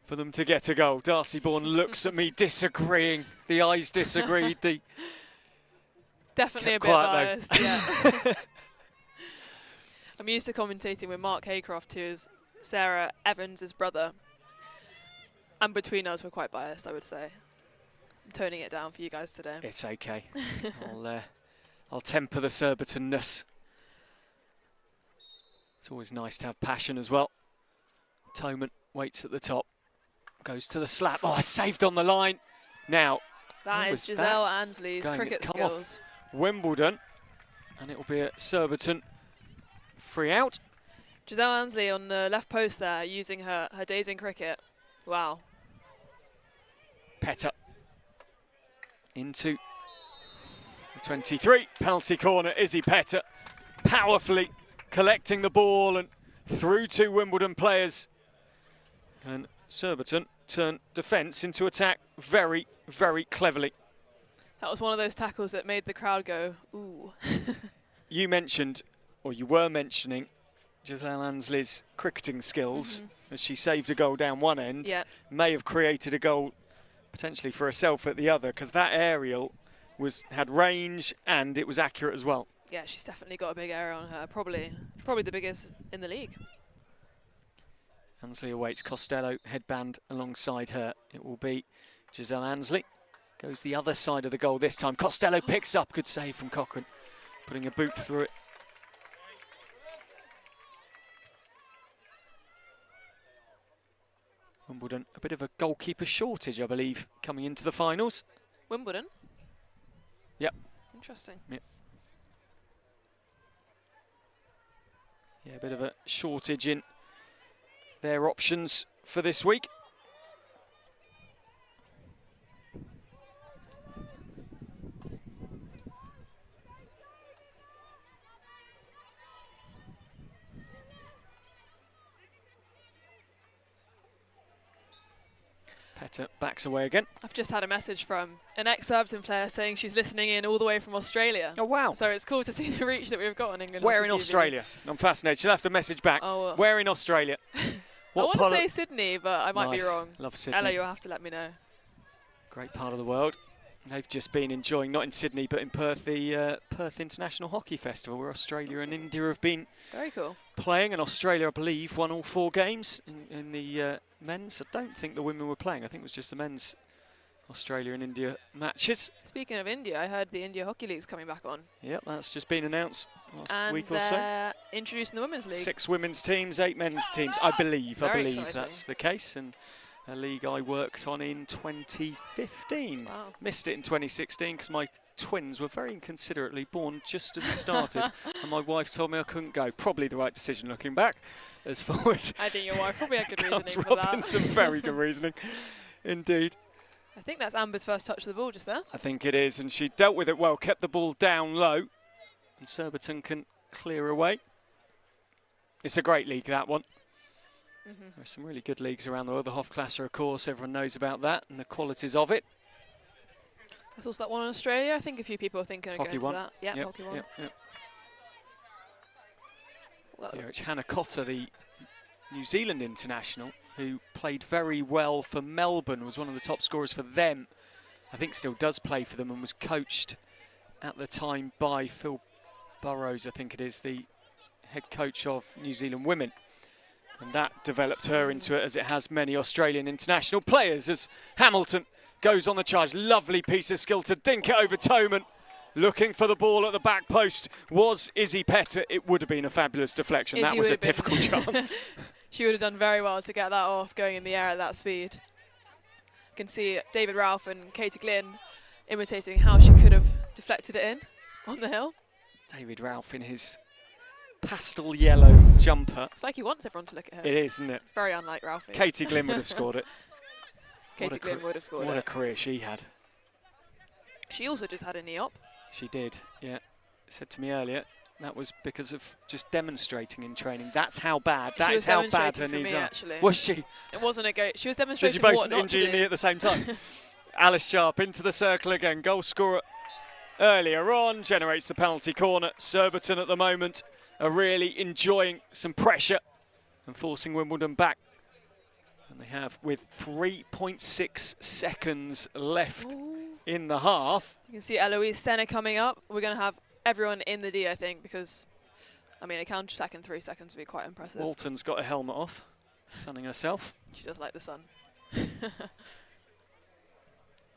[SPEAKER 1] for them to get a goal. Darcy Bourne looks at me disagreeing. The eyes disagreed. The
[SPEAKER 5] Definitely a bit biased, yeah. I'm used to commentating with Mark Haycroft, who is Sarah Evans' brother. And between us, we're quite biased, I would say. I'm toning it down for you guys today.
[SPEAKER 1] It's okay. I'll temper the Surbiton-ness. It's always nice to have passion as well. Toman waits at the top. Goes to the slap. Oh, saved on the line. Now,
[SPEAKER 5] that is Giselle Ansley's cricket skills.
[SPEAKER 1] Wimbledon. And it will be a Surbiton free out.
[SPEAKER 5] Giselle Ansley on the left post there, using her days in cricket. Wow.
[SPEAKER 1] Petter into the 23. Penalty corner. Izzy Petter powerfully collecting the ball and through to Wimbledon players. And Surbiton turned defence into attack very, very cleverly.
[SPEAKER 5] That was one of those tackles that made the crowd go, ooh.
[SPEAKER 1] You mentioned, or you were mentioning, Giselle Ansley's cricketing skills as she saved a goal down one end.
[SPEAKER 5] Yeah.
[SPEAKER 1] May have created a goal potentially for herself at the other, because that aerial had range and it was accurate as well.
[SPEAKER 5] Yeah, she's definitely got a big aerial on her. Probably the biggest in the league.
[SPEAKER 1] Ansley awaits Costello, headband alongside her. It will be Giselle Ansley. Goes the other side of the goal this time. Costello picks up. Good save from Cochrane. Putting a boot through it. Wimbledon, a bit of a goalkeeper shortage, I believe, coming into the finals.
[SPEAKER 5] Wimbledon?
[SPEAKER 1] Yep.
[SPEAKER 5] Interesting.
[SPEAKER 1] Yep. Yeah, a bit of a shortage in their options for this week. Petter backs away again.
[SPEAKER 5] I've just had a message from an ex-Surbiton player saying she's listening in all the way from Australia.
[SPEAKER 1] Oh, wow.
[SPEAKER 5] So it's cool to see the reach that we've got in England.
[SPEAKER 1] Where in Australia? I'm fascinated. She'll have to message back.
[SPEAKER 5] Oh,
[SPEAKER 1] where in Australia?
[SPEAKER 5] I want to say Sydney, but I might be wrong.
[SPEAKER 1] Love Sydney.
[SPEAKER 5] Ella, you'll have to let me know.
[SPEAKER 1] Great part of the world. They've just been enjoying, not in Sydney, but in Perth, the Perth International Hockey Festival, where Australia and India have been
[SPEAKER 5] very cool
[SPEAKER 1] playing. And Australia, I believe, won all 4 games in the men's. I don't think the women were playing. I think it was just the men's Australia and India matches.
[SPEAKER 5] Speaking of India, I heard the India Hockey League's coming back on.
[SPEAKER 1] Yep, that's just been announced last week or
[SPEAKER 5] so.
[SPEAKER 1] so.
[SPEAKER 5] And introducing the women's league.
[SPEAKER 1] 6 women's teams, 8 men's teams, I believe.
[SPEAKER 5] Very
[SPEAKER 1] I believe
[SPEAKER 5] exciting.
[SPEAKER 1] that's the case. And a league I worked on in 2015.
[SPEAKER 5] Wow.
[SPEAKER 1] Missed it in 2016 because my twins were very inconsiderately born just as it started. And my wife told me I couldn't go. Probably the right decision looking back. As forward.
[SPEAKER 5] I think your wife probably had good reasoning for
[SPEAKER 1] Robinson,
[SPEAKER 5] that.
[SPEAKER 1] very good reasoning. Indeed.
[SPEAKER 5] I think that's Amber's first touch of the ball just there.
[SPEAKER 1] I think it is. And she dealt with it well, kept the ball down low. And Surbiton can clear away. It's a great league, that one. There's some really good leagues around the world. The Hofklasse, of course, everyone knows about that and the qualities of it.
[SPEAKER 5] There's also that one in Australia. I think a few people are thinking of going to that. Yeah,
[SPEAKER 1] yep,
[SPEAKER 5] Hockey one.
[SPEAKER 1] Yep, yep.
[SPEAKER 5] Well,
[SPEAKER 1] yeah, it's Hannah Cotter, the New Zealand international, who played very well for Melbourne, was one of the top scorers for them. I think still does play for them and was coached at the time by Phil Burrows, I think it is, the head coach of New Zealand women. And that developed her into it, as it has many Australian international players, as Hamilton goes on the charge. Lovely piece of skill to dink it over Toman. Looking for the ball at the back post was Izzy Petter. It would have been a fabulous deflection. That was a difficult chance.
[SPEAKER 5] She would have done very well to get that off, going in the air at that speed. You can see David Ralph and Katie Glynn imitating how she could have deflected it in on the hill.
[SPEAKER 1] David Ralph in his pastel yellow jumper.
[SPEAKER 5] It's like he wants everyone to look at her.
[SPEAKER 1] It is, isn't it?
[SPEAKER 5] It's very unlike Ralphie.
[SPEAKER 1] Katie Glynn would have scored it.
[SPEAKER 5] Katie Glynn would have scored it.
[SPEAKER 1] What a career she had.
[SPEAKER 5] She also just had a knee op.
[SPEAKER 1] She did, yeah. Said to me earlier, that was because of just demonstrating in training. That's how bad. That
[SPEAKER 5] She
[SPEAKER 1] is
[SPEAKER 5] was
[SPEAKER 1] how bad her
[SPEAKER 5] demonstrating for
[SPEAKER 1] knees
[SPEAKER 5] me,
[SPEAKER 1] are.
[SPEAKER 5] actually.
[SPEAKER 1] Was she?
[SPEAKER 5] It wasn't a go. She was
[SPEAKER 1] Did you
[SPEAKER 5] demonstrating
[SPEAKER 1] both
[SPEAKER 5] what not
[SPEAKER 1] injure
[SPEAKER 5] to do.
[SPEAKER 1] me at the same time? Alice Sharp into the circle again. Goal scorer earlier on generates the penalty corner. Surbiton at the moment are really enjoying some pressure and forcing Wimbledon back. And they have with 3.6 seconds left in the half.
[SPEAKER 5] You can see Eloise Senna coming up. We're going to have everyone in the D, I think, because, I mean, a counter-attack in 3 seconds would be quite impressive.
[SPEAKER 1] Walton's got a helmet off, sunning herself.
[SPEAKER 5] She does like the sun.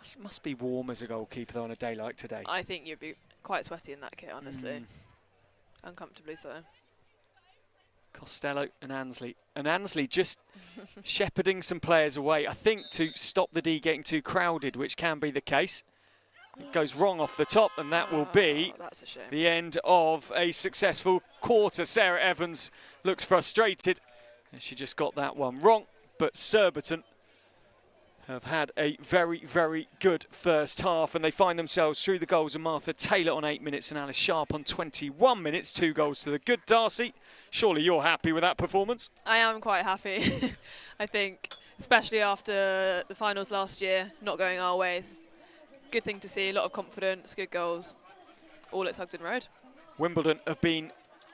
[SPEAKER 1] It must be warm as a goalkeeper though on a day like today.
[SPEAKER 5] I think you'd be quite sweaty in that kit, honestly. Uncomfortably so.
[SPEAKER 1] Costello and Ansley. And Ansley just shepherding some players away, I think, to stop the D getting too crowded, which can be the case. It goes wrong off the top, and that will be
[SPEAKER 5] that's a shame.
[SPEAKER 1] the end of a successful quarter. Sarah Evans looks frustrated, and she just got that one wrong. But Surbiton have had a very, very good first half, and they find themselves through the goals of Martha Taylor on 8 minutes and Alice Sharp on 21 minutes. 2 goals to the good. Darcy, surely you're happy with that performance?
[SPEAKER 5] I am quite happy. I think, especially after the finals last year, not going our way. It's a good thing to see, a lot of confidence, good goals, all at Sugden Road.
[SPEAKER 1] Wimbledon have been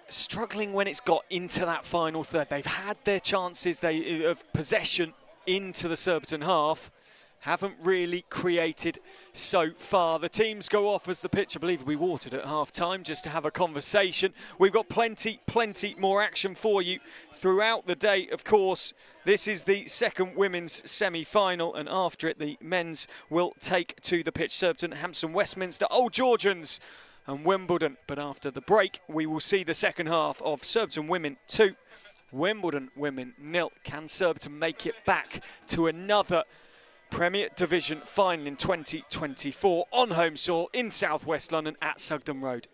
[SPEAKER 1] struggling when it's got into that final third. They've had their chances of possession into the Surbiton half, haven't really created so far. The teams go off as the pitch, I believe, will be watered at half-time just to have a conversation. We've got plenty more action for you throughout the day, of course. This is the second women's semi-final, and after it, the men's will take to the pitch. Surbiton, Hampstead Westminster, Old Georgians and Wimbledon. But after the break, we will see the second half of Surbiton Women 2, Wimbledon Women 0. Can Surbiton make it back to another Premier Division final in 2024 on home soil in South West London at Sugden Road?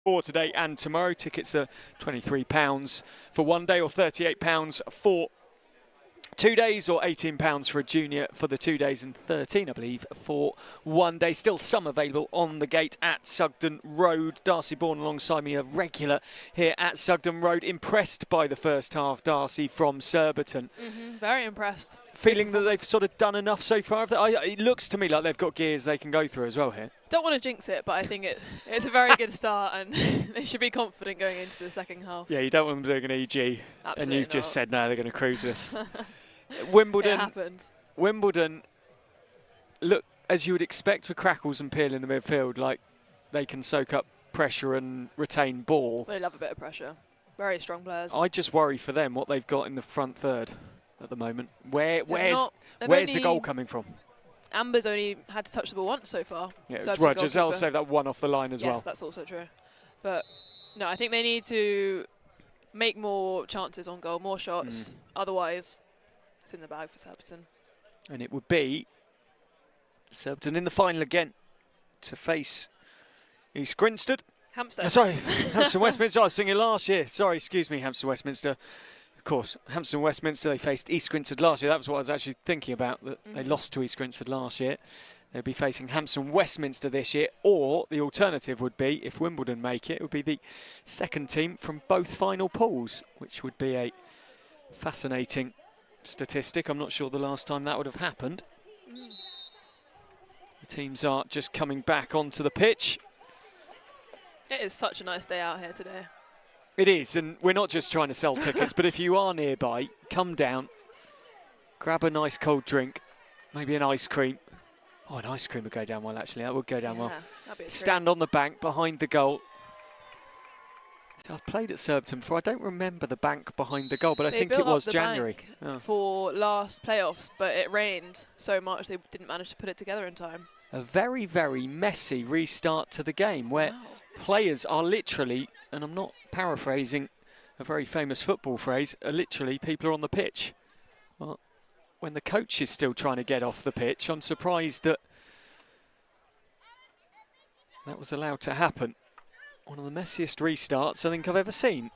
[SPEAKER 1] for today and tomorrow. Tickets are £23 for 1 day or £38 for 2 days, or £18 for a junior for the 2 days and 13, I believe, for 1 day. Still some available on the gate at Sugden Road. Darcy Bourne alongside me, a regular here at Sugden Road. Impressed by the first half, Darcy, from Surbiton.
[SPEAKER 5] Very impressed.
[SPEAKER 1] Feeling that they've sort of done enough so far? It looks to me like they've got gears they can go through as well here.
[SPEAKER 5] Don't want to jinx it, but I think it's a very good start, and they should be confident going into the second half.
[SPEAKER 1] Yeah, you don't want them doing an EG,
[SPEAKER 5] Absolutely
[SPEAKER 1] and you've just
[SPEAKER 5] not.
[SPEAKER 1] said, no, they're going to cruise this.
[SPEAKER 5] It
[SPEAKER 1] Wimbledon,
[SPEAKER 5] happens.
[SPEAKER 1] look, as you would expect with Crackles and Peel in the midfield, like they can soak up pressure and retain ball.
[SPEAKER 5] They love a bit of pressure. Very strong players.
[SPEAKER 1] I just worry for them what they've got in the front third at the moment. Where's the goal coming from?
[SPEAKER 5] Amber's only had to touch the ball once so far.
[SPEAKER 1] Yeah,
[SPEAKER 5] Serves
[SPEAKER 1] well,
[SPEAKER 5] the
[SPEAKER 1] Giselle
[SPEAKER 5] goalkeeper.
[SPEAKER 1] saved that one off the line as well.
[SPEAKER 5] Yes, that's also true. But no, I think they need to make more chances on goal, more shots. Otherwise, it's in the bag for Surbiton.
[SPEAKER 1] And it would be Surbiton in the final again to face East Grinstead.
[SPEAKER 5] Hampstead.
[SPEAKER 1] Sorry, Hampstead Westminster. I was thinking last year. Sorry, excuse me, Hampstead Westminster. Of course, Hampstead Westminster, they faced East Grinstead last year. That was what I was actually thinking about, that they lost to East Grinstead last year. They'll be facing Hampstead Westminster this year, or the alternative would be, if Wimbledon make it, it would be the second team from both final pools, which would be a fascinating statistic. I'm not sure the last time that would have happened. The teams are just coming back onto the pitch.
[SPEAKER 5] It is such a nice day out here today.
[SPEAKER 1] It is, and we're not just trying to sell tickets, but if you are nearby, come down, grab a nice cold drink, maybe an ice cream. Oh, an ice cream would go down well, actually. That would go down well.
[SPEAKER 5] That'd be a treat.
[SPEAKER 1] Stand on the bank behind the goal. So I've played at Surbiton before. I don't remember the bank behind the goal, but I
[SPEAKER 5] They
[SPEAKER 1] think it
[SPEAKER 5] built up
[SPEAKER 1] was
[SPEAKER 5] the
[SPEAKER 1] January.
[SPEAKER 5] bank
[SPEAKER 1] Oh.
[SPEAKER 5] for last playoffs, but it rained so much they didn't manage to put it together in time.
[SPEAKER 1] A very, very messy restart to the game where players are literally, and I'm not paraphrasing a very famous football phrase, literally people are on the pitch. Well, when the coach is still trying to get off the pitch, I'm surprised that that was allowed to happen. One of the messiest restarts I think I've ever seen.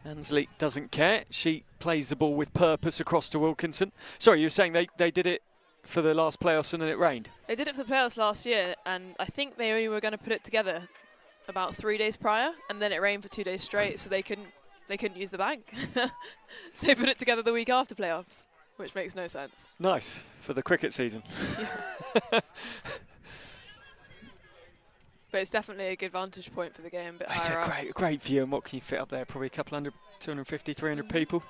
[SPEAKER 1] Ansley doesn't care. She plays the ball with purpose across to Wilkinson. Sorry, you were saying they did it for the last playoffs and then it rained?
[SPEAKER 5] They did it for the playoffs last year, and I think they only were going to put it together about 3 days prior, and then it rained for 2 days straight, so they couldn't use the bank. So they put it together the week after playoffs, which makes no sense.
[SPEAKER 1] Nice for the cricket season.
[SPEAKER 5] But it's definitely a good vantage point for the game.
[SPEAKER 1] It's a great view, and what can you fit up there? Probably a couple hundred, 250, 300 people.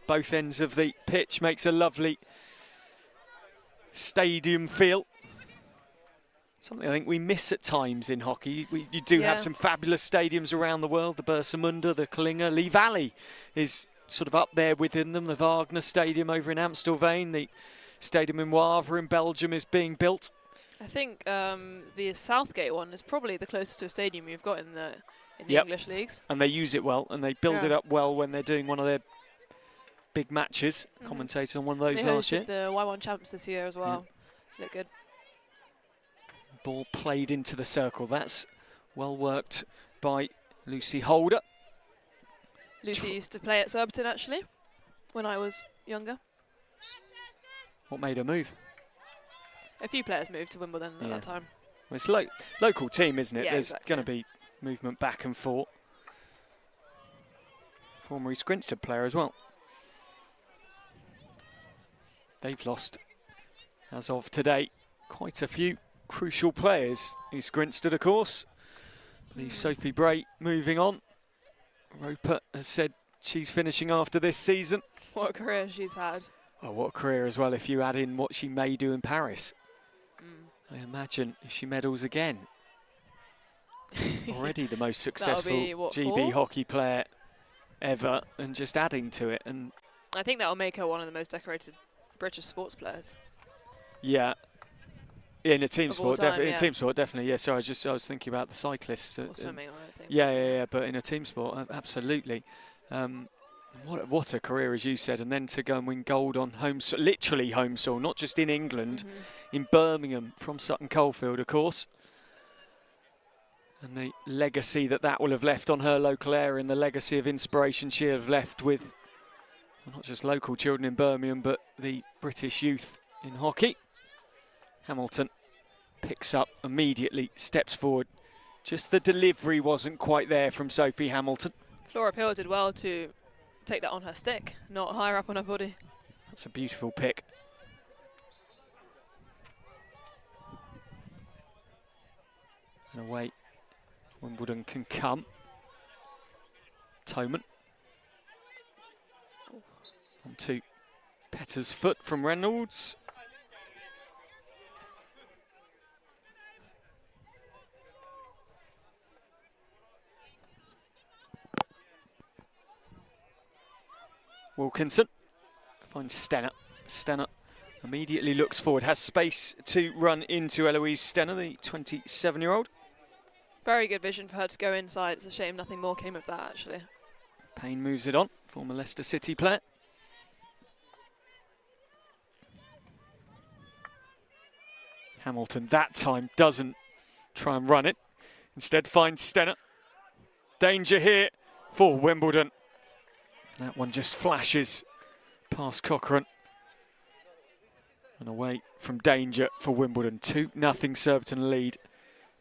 [SPEAKER 1] Both ends of the pitch makes a lovely stadium feel. Something I think we miss at times in hockey. You do have some fabulous stadiums around the world. The Bursamunda, the Kalinga, Lee Valley is sort of up there within them. The Wagner Stadium over in Amstelveen. The stadium in Wavre in Belgium is being built.
[SPEAKER 5] I think the Southgate one is probably the closest to a stadium you've got in the English leagues.
[SPEAKER 1] And they use it well, and they build it up well when they're doing one of their big matches. Commentated on one of those last year.
[SPEAKER 5] The Y1 champs this year as well. Look good.
[SPEAKER 1] Ball played into the circle. That's well worked by Lucy Holder.
[SPEAKER 5] Lucy used to play at Surbiton actually when I was younger.
[SPEAKER 1] What made her move?
[SPEAKER 5] A few players moved to Wimbledon at that time.
[SPEAKER 1] Well, it's local team, isn't it?
[SPEAKER 5] Yeah,
[SPEAKER 1] There's
[SPEAKER 5] exactly.
[SPEAKER 1] going to be movement back and forth. Former East Grinstead player as well. They've lost, as of today, quite a few crucial players. East Grinstead, of course. I believe Sophie Bray moving on. Roper has said she's finishing after this season.
[SPEAKER 5] What a career she's had.
[SPEAKER 1] Oh, what a career as well if you add in what she may do in Paris. I imagine if she medals again. Already the most successful GB hockey player ever, and just adding to it. And
[SPEAKER 5] I think that will make her one of the most decorated British sports players.
[SPEAKER 1] yeah, in a team sport,
[SPEAKER 5] time,
[SPEAKER 1] in team sport, definitely. Yeah, so I was thinking about the cyclists.
[SPEAKER 5] Or swimming, I think.
[SPEAKER 1] Yeah, but in a team sport, absolutely. What a career, as you said, and then to go and win gold on home, literally home soil, not just in England, in Birmingham from Sutton Coldfield, of course. And the legacy that will have left on her local area, and the legacy of inspiration she'll have left with well, not just local children in Birmingham, but the British youth in hockey. Hamilton picks up immediately, steps forward. Just the delivery wasn't quite there from Sophie Hamilton.
[SPEAKER 5] Flora Peel did well to take that on her stick, not higher up on her body.
[SPEAKER 1] That's a beautiful pick. And away Wimbledon can come. Toman. Onto Petter's foot from Reynolds. Wilkinson finds Stenner. Stenner immediately looks forward, has space to run into Eloise Stenner, the 27-year-old.
[SPEAKER 5] Very good vision for her to go inside. It's a shame nothing more came of that, actually.
[SPEAKER 1] Payne moves it on, former Leicester City player. Hamilton that time doesn't try and run it. Instead finds Stenner. Danger here for Wimbledon. That one just flashes past Cochrane. And away from danger for Wimbledon. 2-0 Surbiton lead.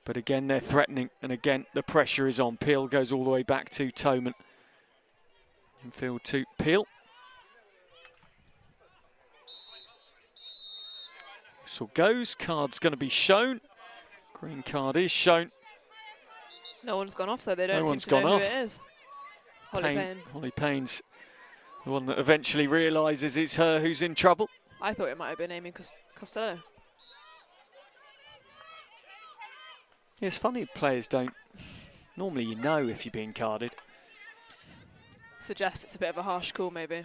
[SPEAKER 1] But again, they're threatening. And again, the pressure is on. Peel goes all the way back to Toman. Infield to Peel. Whistle goes. Card's going to be shown. Green card is shown.
[SPEAKER 5] No one's gone off, though. They don't
[SPEAKER 1] No
[SPEAKER 5] seem
[SPEAKER 1] one's
[SPEAKER 5] to
[SPEAKER 1] gone
[SPEAKER 5] know
[SPEAKER 1] off.
[SPEAKER 5] who it is. Holly Payne.
[SPEAKER 1] Holly Payne's the one that eventually realises it's her who's in trouble.
[SPEAKER 5] I thought it might have been Amy Costello.
[SPEAKER 1] Yeah, it's funny players don't. Normally you know if you're being carded.
[SPEAKER 5] Suggests it's a bit of a harsh call, maybe.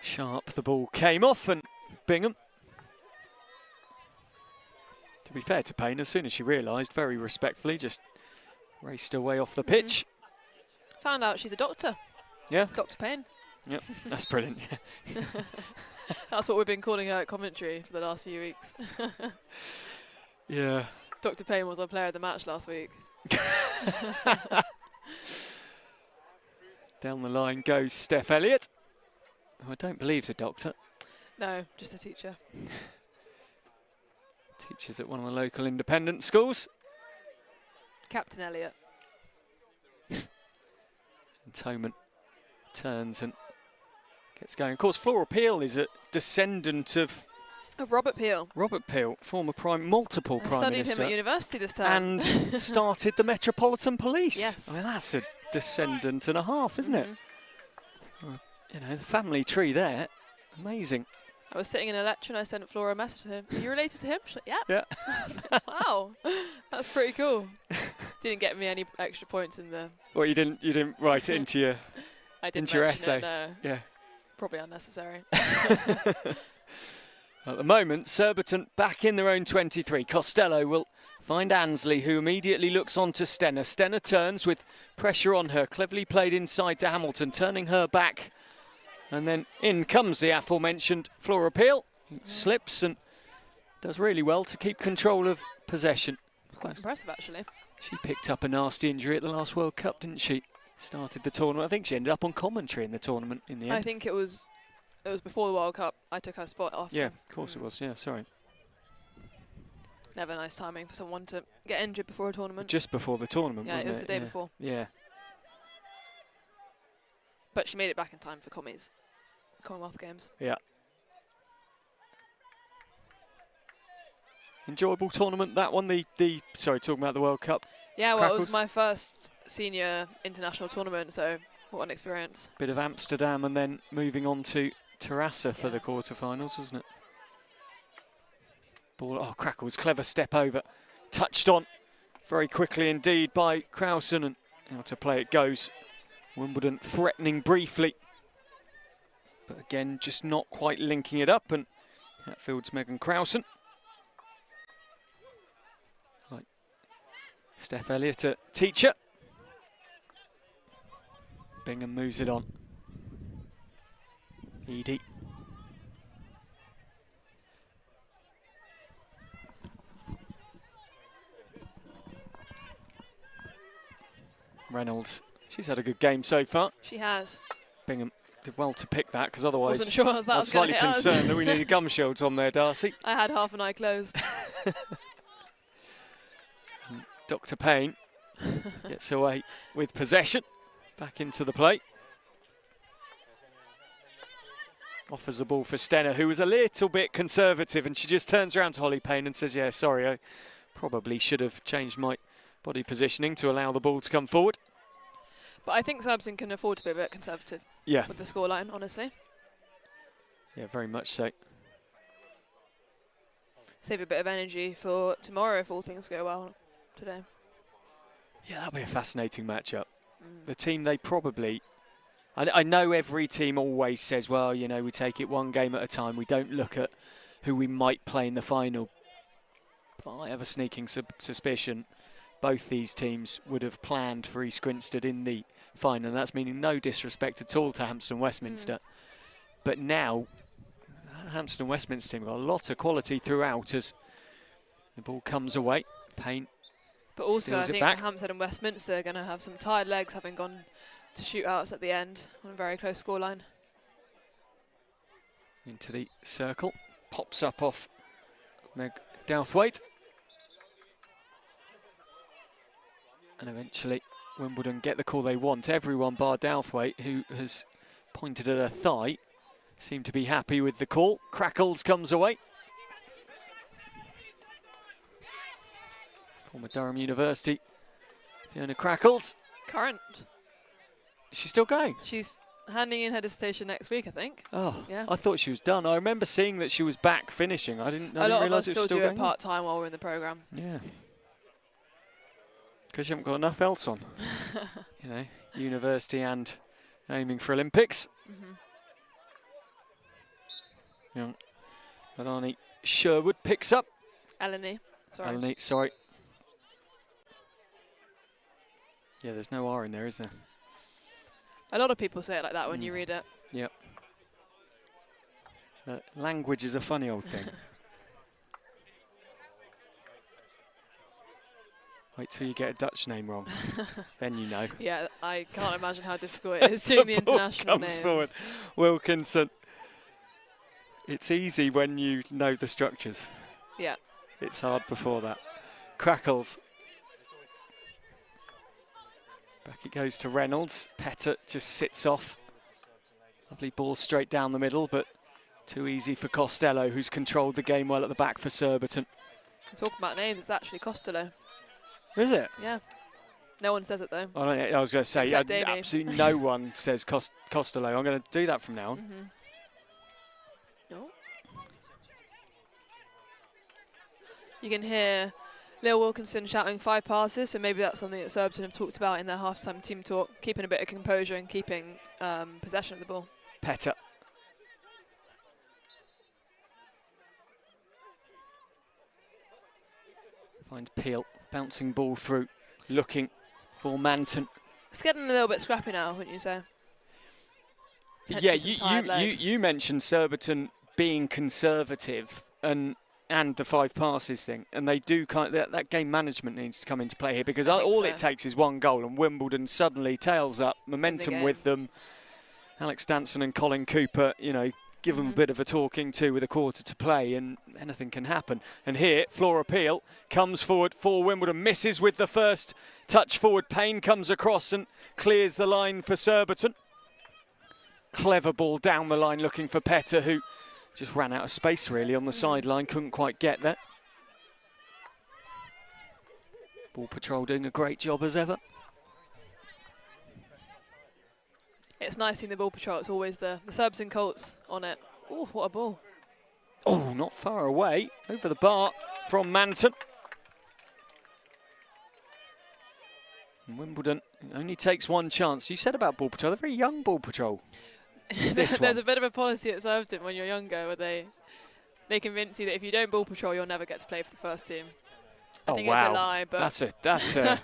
[SPEAKER 1] Sharp, the ball came off, and Bingham. To be fair to Payne, as soon as she realised, very respectfully, just raced away off the pitch.
[SPEAKER 5] Found out she's a doctor.
[SPEAKER 1] Yeah.
[SPEAKER 5] Dr. Payne.
[SPEAKER 1] Yep, that's brilliant.
[SPEAKER 5] That's what we've been calling her at commentary for the last few weeks.
[SPEAKER 1] Yeah.
[SPEAKER 5] Dr. Payne was our player of the match last week.
[SPEAKER 1] Down the line goes Steph Elliott, who I don't believe's a doctor.
[SPEAKER 5] No, just a teacher.
[SPEAKER 1] Teaches at one of the local independent schools.
[SPEAKER 5] Captain Elliott.
[SPEAKER 1] And Toman turns and gets going. Of course, Flora Peel is a descendant of
[SPEAKER 5] Robert Peel.
[SPEAKER 1] Robert Peel, former multiple
[SPEAKER 5] I
[SPEAKER 1] Prime
[SPEAKER 5] studied
[SPEAKER 1] Minister.
[SPEAKER 5] him at university this time.
[SPEAKER 1] And started the Metropolitan Police.
[SPEAKER 5] Yes.
[SPEAKER 1] I mean, that's a descendant and a half, isn't it? You know, the family tree there. Amazing.
[SPEAKER 5] I was sitting in a lecture and I sent Flora a message to him. Are you related to him? She's like,
[SPEAKER 1] Yeah.
[SPEAKER 5] I was like, wow, that's pretty cool. Didn't get me any extra points in the.
[SPEAKER 1] Well, you didn't write it into your
[SPEAKER 5] I didn't
[SPEAKER 1] into your
[SPEAKER 5] mention
[SPEAKER 1] essay.
[SPEAKER 5] it, no.
[SPEAKER 1] Yeah.
[SPEAKER 5] Probably unnecessary.
[SPEAKER 1] At the moment, Surbiton back in their own 23. Costello will find Ansley, who immediately looks on to Stenner. Stenner turns with pressure on her. Cleverly played inside to Hamilton, turning her back. And then in comes the aforementioned Flora Peel, who slips and does really well to keep control of possession.
[SPEAKER 5] It's quite impressive, actually.
[SPEAKER 1] She picked up a nasty injury at the last World Cup, didn't she? Started the tournament. I think she ended up on commentary in the tournament in the end.
[SPEAKER 5] I think it was before the World Cup. I took her spot after.
[SPEAKER 1] Yeah, of course it was. Yeah, sorry.
[SPEAKER 5] Never nice timing for someone to get injured before a tournament.
[SPEAKER 1] Just before the tournament,
[SPEAKER 5] Yeah,
[SPEAKER 1] wasn't
[SPEAKER 5] it was the day
[SPEAKER 1] Yeah.
[SPEAKER 5] before.
[SPEAKER 1] Yeah.
[SPEAKER 5] But she made it back in time for Commonwealth Games.
[SPEAKER 1] Yeah. Enjoyable tournament, that one. Sorry, talking about the World Cup.
[SPEAKER 5] Yeah, well, it
[SPEAKER 1] Crackles.
[SPEAKER 5] was my first senior international tournament, so what an experience.
[SPEAKER 1] Bit of Amsterdam and then moving on to Terrassa for the quarterfinals, wasn't it? Ball, Crackles, clever step over. Touched on very quickly indeed by Krausen, and how to play it goes. Wimbledon threatening briefly. But again, just not quite linking it up, and Hatfield's Megan Krausen. Right. Steph Elliott, a teacher. Bingham moves it on. Edie. Reynolds, she's had a good game so far.
[SPEAKER 5] She has.
[SPEAKER 1] Bingham did well to pick that, because otherwise
[SPEAKER 5] Wasn't sure that
[SPEAKER 1] I was
[SPEAKER 5] was gonna
[SPEAKER 1] slightly
[SPEAKER 5] hit us.
[SPEAKER 1] concerned that we needed gum shields on there, Darcy.
[SPEAKER 5] I had half an eye closed.
[SPEAKER 1] Dr. Payne gets away with possession. Back into the play. Offers the ball for Stenner, who was a little bit conservative, and she just turns around to Holly Payne and says, yeah, sorry, I probably should have changed my body positioning to allow the ball to come forward.
[SPEAKER 5] But I think Surbiton can afford to be a bit conservative with the scoreline, honestly.
[SPEAKER 1] Yeah, very much so.
[SPEAKER 5] Save a bit of energy for tomorrow if all things go well today.
[SPEAKER 1] Yeah, that'll be a fascinating matchup. The team they probably... I know every team always says, well, you know, we take it one game at a time. We don't look at who we might play in the final. But I have a sneaking suspicion both these teams would have planned for East Grinstead in the final. And that's meaning no disrespect at all to Hampstead Westminster. But now, Hampstead Westminster team got a lot of quality throughout as the ball comes away. Payne.
[SPEAKER 5] But also, I
[SPEAKER 1] steals it
[SPEAKER 5] think
[SPEAKER 1] back.
[SPEAKER 5] Hampstead and Westminster are going to have some tired legs, having gone to shootouts at the end on a very close scoreline.
[SPEAKER 1] Into the circle. Pops up off Meg Douthwaite. And eventually, Wimbledon get the call they want. Everyone bar Douthwaite, who has pointed at her thigh, seemed to be happy with the call. Crackles comes away. Former Durham University, Fiona Crackles.
[SPEAKER 5] Current.
[SPEAKER 1] Is she still going?
[SPEAKER 5] She's handing in her dissertation next week, I think.
[SPEAKER 1] Oh,
[SPEAKER 5] yeah.
[SPEAKER 1] I thought she was done. I remember seeing that she was back finishing. I didn't
[SPEAKER 5] A lot of
[SPEAKER 1] realise
[SPEAKER 5] us
[SPEAKER 1] it was
[SPEAKER 5] still
[SPEAKER 1] still
[SPEAKER 5] do it
[SPEAKER 1] going.
[SPEAKER 5] part-time while we're in the programme.
[SPEAKER 1] Yeah. Because you haven't got enough else on. You know, university and aiming for Olympics. Young Alani Sherwood picks up.
[SPEAKER 5] Eleni, sorry.
[SPEAKER 1] Eleni, sorry. Yeah, there's no R in there, is there?
[SPEAKER 5] A lot of people say it like that when you read it.
[SPEAKER 1] Yep. Language is a funny old thing. Wait till you get a Dutch name wrong, then you know.
[SPEAKER 5] Yeah, I can't imagine how difficult it is doing the international names.
[SPEAKER 1] Forward. Wilkinson. It's easy when you know the structures.
[SPEAKER 5] Yeah.
[SPEAKER 1] It's hard before that. Crackles. Back it goes to Reynolds. Petter just sits off. Lovely ball straight down the middle, but too easy for Costello, who's controlled the game well at the back for Surbiton.
[SPEAKER 5] Talking about names, it's actually Costello.
[SPEAKER 1] Is it?
[SPEAKER 5] Yeah. No one says it though.
[SPEAKER 1] I was going to say,
[SPEAKER 5] Except Davey.
[SPEAKER 1] absolutely no one says Costello. I'm going to do that from now on.
[SPEAKER 5] No. You can hear Lil Wilkinson shouting 5 passes, so maybe that's something that Surbiton have talked about in their half-time team talk, keeping a bit of composure and keeping possession of the ball.
[SPEAKER 1] Petter. Finds Peel, bouncing ball through, looking for Manton.
[SPEAKER 5] It's getting a little bit scrappy now, wouldn't you say?
[SPEAKER 1] Yeah,
[SPEAKER 5] Potentially
[SPEAKER 1] you mentioned Surbiton being conservative and the 5 passes thing, and they do that game management needs to come into play here, because all it takes is one goal and Wimbledon suddenly tails up, momentum with them. Alex Danson and Colin Cooper, you know, give them a bit of a talking to with a quarter to play, and anything can happen. And here, Flora Peel comes forward for Wimbledon, misses with the first touch forward. Payne comes across and clears the line for Surbiton. Clever ball down the line looking for Petter, who just ran out of space really on the sideline, couldn't quite get there. Ball Patrol doing a great job as ever.
[SPEAKER 5] It's nice seeing the ball patrol. It's always the Surbiton Colts on it. Oh, what a ball.
[SPEAKER 1] Oh, not far away. Over the bar from Manton. And Wimbledon only takes one chance. You said about ball patrol, they're very young ball patrol.
[SPEAKER 5] There's a bit of a policy at Surbiton when you're younger where they convince you that if you don't ball patrol, you'll never get to play for the first team. I think it's a lie, but
[SPEAKER 1] that's a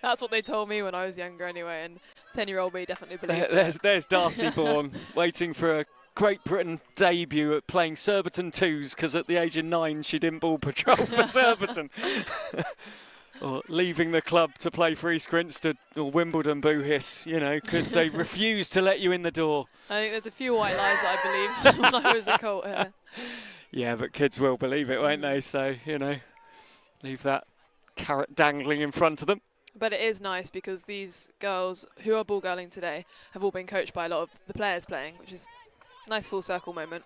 [SPEAKER 5] that's what they told me when I was younger anyway, and 10-year-old me definitely believed
[SPEAKER 1] there's Darcy Bourne waiting for a Great Britain debut at playing Surbiton 2s, because at the age of 9 she didn't ball patrol for Surbiton. or leaving the club to play for East Grinstead or Wimbledon, boo hiss, you know, because they refuse to let you in the door.
[SPEAKER 5] I think there's a few white lies that I believe when I was a Colt here.
[SPEAKER 1] Yeah, but kids will believe it, won't they? So, you know, leave that carrot dangling in front of them.
[SPEAKER 5] But it is nice because these girls who are ball girling today have all been coached by a lot of the players playing, which is a nice full circle moment.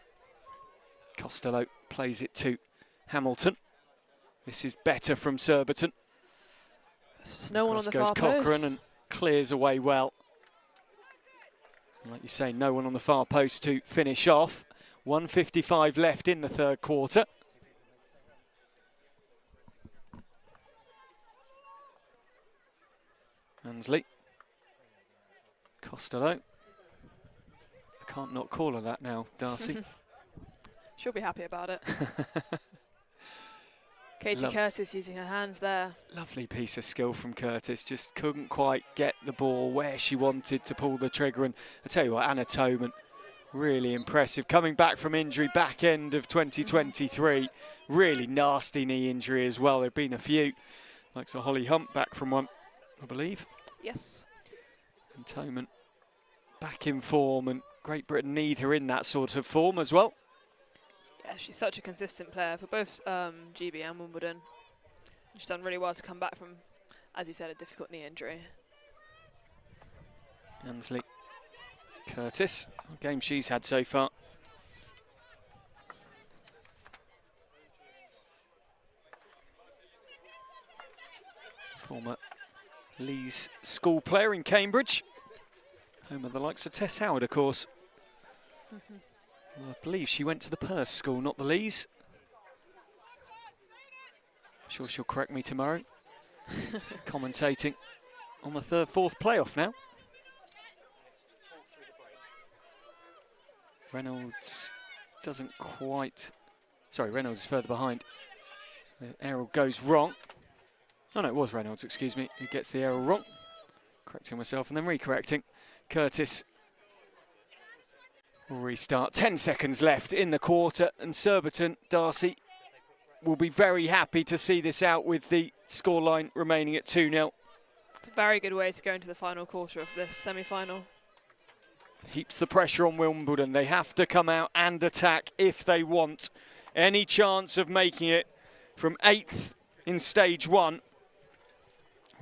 [SPEAKER 1] Costello plays it to Hamilton. This is better from Surbiton.
[SPEAKER 5] There's just no one on the far
[SPEAKER 1] Cochrane
[SPEAKER 5] post.
[SPEAKER 1] And clears away well. And like you say, no one on the far post to finish off. 1:55 left in the third quarter. Ansley. Costello. I can't not call her that now, Darcy.
[SPEAKER 5] She'll be happy about it. Katie Curtis using her hands there.
[SPEAKER 1] Lovely piece of skill from Curtis. Just couldn't quite get the ball where she wanted to pull the trigger. And I tell you what, Anna Toman, really impressive. Coming back from injury, back end of 2023. Really nasty knee injury as well. There have been a few. Like so Holly Hump back from one, I believe.
[SPEAKER 5] Yes.
[SPEAKER 1] And Toman back in form, and Great Britain need her in that sort of form as well.
[SPEAKER 5] Yeah, she's such a consistent player for both GB and Wimbledon. She's done really well to come back from, as you said, a difficult knee injury.
[SPEAKER 1] Ansley Curtis, what game she's had so far. Former Lee's school player in Cambridge. Home of the likes of Tess Howard, of course. Well, I believe she went to the Perth school, not the Lees. I'm sure she'll correct me tomorrow. Commentating on the fourth playoff now. Reynolds doesn't quite... Sorry, Reynolds is further behind. The aerial goes wrong. Oh no, it was Reynolds, excuse me, who gets the aerial wrong. Correcting myself and then recorrecting. Curtis will restart. 10 seconds left in the quarter, and Surbiton, Darcy, will be very happy to see this out with the scoreline remaining at 2-0.
[SPEAKER 5] It's a very good way to go into the final quarter of this semi-final.
[SPEAKER 1] Heaps the pressure on Wimbledon. They have to come out and attack if they want any chance of making it from 8th in stage 1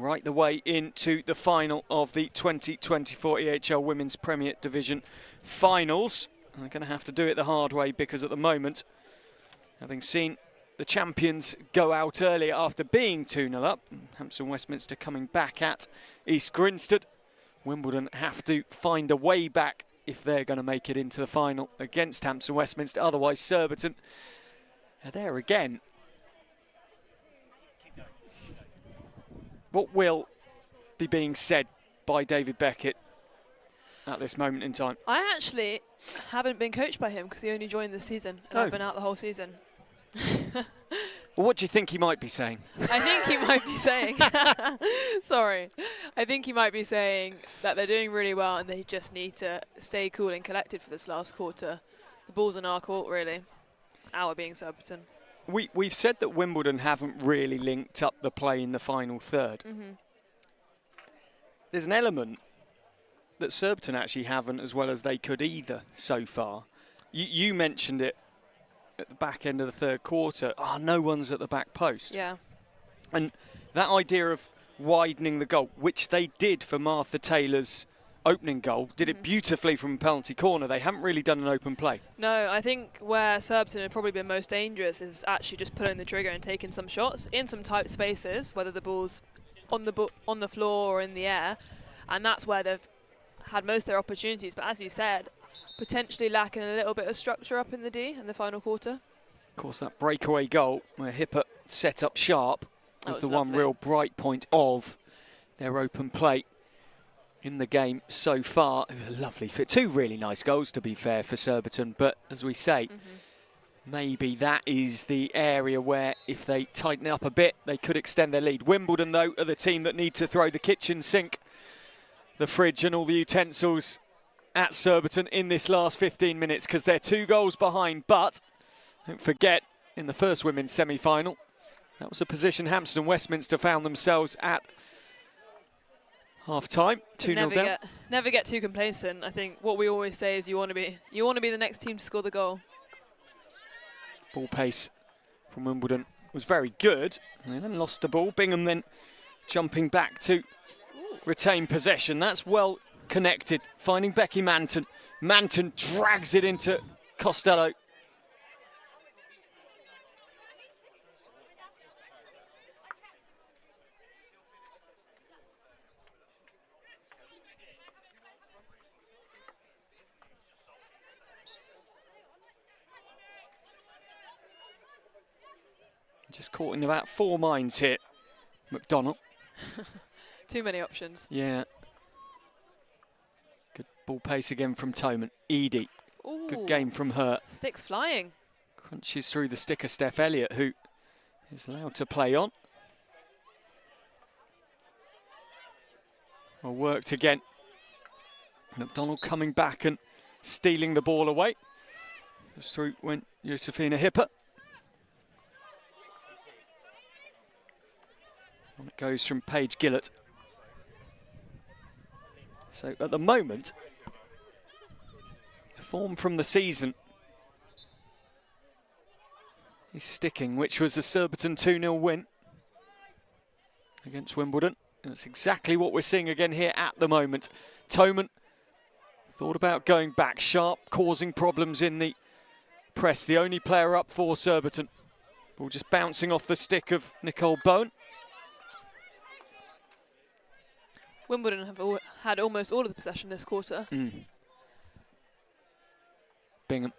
[SPEAKER 1] right the way into the final of the 2024 EHL Women's Premier Division finals. And they're going to have to do it the hard way because at the moment, having seen the champions go out earlier after being 2-0 up, Hampstead Westminster coming back at East Grinstead, Wimbledon have to find a way back if they're going to make it into the final against Hampstead Westminster. Otherwise, Surbiton are there again. What will be being said by David Beckett at this moment in time?
[SPEAKER 5] I actually haven't been coached by him because he only joined this season and I've been out the whole season.
[SPEAKER 1] Well, what do you think he might be saying?
[SPEAKER 5] I think he might be saying, sorry, I think he might be saying that they're doing really well and they just need to stay cool and collected for this last quarter. The ball's in our court, really. Our being Surbiton.
[SPEAKER 1] We've said that Wimbledon haven't really linked up the play in the final third. There's an element that Surbiton actually haven't as well as they could either so far. You mentioned it at the back end of the third quarter. No one's at the back post.
[SPEAKER 5] Yeah.
[SPEAKER 1] And that idea of widening the goal, which they did for Martha Taylor's opening goal, did it beautifully from a penalty corner. They haven't really done an open play.
[SPEAKER 5] No, I think where Surbiton have probably been most dangerous is actually just pulling the trigger and taking some shots in some tight spaces, whether the ball's on the floor or in the air, and that's where they've had most of their opportunities. But as you said, potentially lacking a little bit of structure up in the D in the final quarter.
[SPEAKER 1] Of course, that breakaway goal where Hipper set up sharp was the one real bright point of their open play in the game so far. It was a lovely fit. 2 really nice goals, to be fair, for Surbiton. But as we say, maybe that is the area where if they tighten it up a bit, they could extend their lead. Wimbledon, though, are the team that need to throw the kitchen sink, the fridge and all the utensils at Surbiton in this last 15 minutes because they're 2 goals behind. But don't forget, in the first women's semi-final, That was a position Hampstead Westminster found themselves at half-time. 2-0 down.
[SPEAKER 5] Never get too complacent. I think what we always say is you want to be the next team to score the goal.
[SPEAKER 1] Ball pace from Wimbledon was very good. And they then lost the ball. Bingham then jumping back to retain possession. That's well connected. Finding Becky Manton. Manton drags it into Costello. Just caught in about 4 minds here. McDonald.
[SPEAKER 5] Too many options.
[SPEAKER 1] Yeah. Good ball pace again from Toman. Edie.
[SPEAKER 5] Ooh.
[SPEAKER 1] Good game from her.
[SPEAKER 5] Sticks flying.
[SPEAKER 1] Crunches through the stick of Steph Elliott, who is allowed to play on. Well worked again. McDonald coming back and stealing the ball away. Just through went Josefina Hipper. And it goes from Paige Gillett. So at the moment, the form from the season is sticking, which was a Surbiton 2-0 win against Wimbledon. And that's exactly what we're seeing again here at the moment. Toman thought about going back, Sharp causing problems in the press. The only player up for Surbiton. Ball just bouncing off the stick of Nicole Bowen.
[SPEAKER 5] Wimbledon have had almost all of the possession this quarter.
[SPEAKER 1] Bingham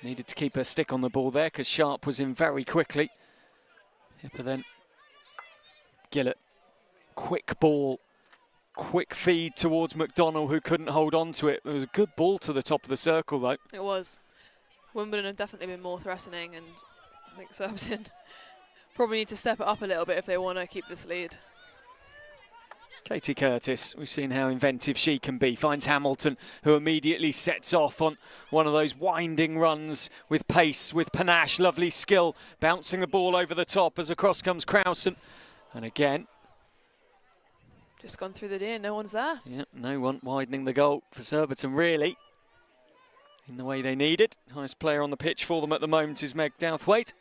[SPEAKER 1] needed to keep her stick on the ball there because Sharp was in very quickly. Hipper then. Gillett. Quick ball. Quick feed towards McDonald, who couldn't hold on to it. It was a good ball to the top of the circle, though.
[SPEAKER 5] It was. Wimbledon have definitely been more threatening, and I think Surbiton probably need to step it up a little bit if they want to keep this lead.
[SPEAKER 1] Katie Curtis, we've seen how inventive she can be, finds Hamilton, who immediately sets off on one of those winding runs with pace, with panache, lovely skill, bouncing the ball over the top as across comes Krausen. And again,
[SPEAKER 5] just gone through the D and no one's there.
[SPEAKER 1] Yeah, no one widening the goal for Surbiton, really, in the way they need it. Highest player on the pitch for them at the moment is Meg Douthwaite.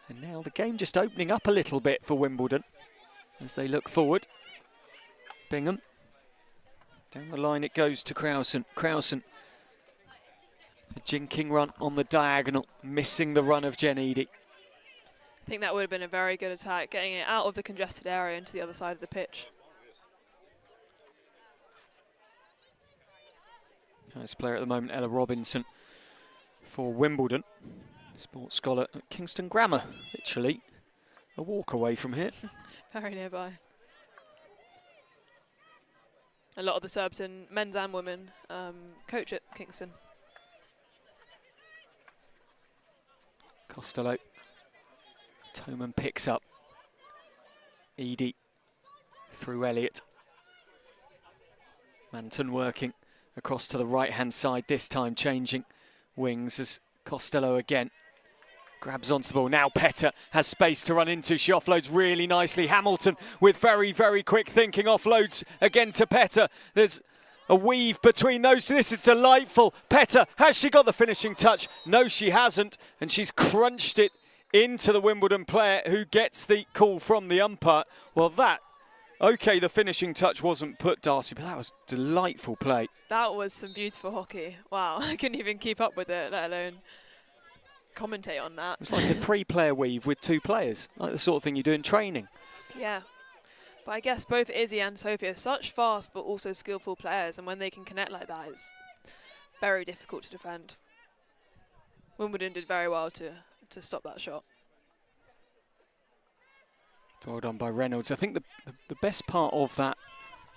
[SPEAKER 1] And now the game just opening up a little bit for Wimbledon as they look forward. Bingham. Down the line it goes to Krausen. Krausen. A jinking run on the diagonal, missing the run of Jen Eadie.
[SPEAKER 5] I think that would have been a very good attack, getting it out of the congested area into the other side of the pitch.
[SPEAKER 1] Highest player at the moment, Ella Robinson, for Wimbledon. Sports scholar at Kingston Grammar, literally a walk away from here.
[SPEAKER 5] Very nearby. A lot of the Surbiton men's and women coach at Kingston.
[SPEAKER 1] Costello. Toman picks up. Edie through Elliott. Manton working across to the right-hand side, this time changing wings as Costello again grabs onto the ball. Now Petter has space to run into. She offloads really nicely. Hamilton with very, very quick thinking offloads again to Petter. There's a weave between those. This is delightful. Petter, has she got the finishing touch? No, she hasn't. And she's crunched it into the Wimbledon player who gets the call from the umpire. Well, that, okay, the finishing touch wasn't put, Darcy, but that was delightful play.
[SPEAKER 5] That was some beautiful hockey. Wow, I couldn't even keep up with it, let alone commentate on that.
[SPEAKER 1] It's like a 3-player weave with 2 players, like the sort of thing you do in training.
[SPEAKER 5] Yeah, but I guess both Izzy and Sophie are such fast but also skillful players, and when they can connect like that, it's very difficult to defend. Wimbledon did very well to stop that shot.
[SPEAKER 1] Well done by Reynolds. I think the best part of that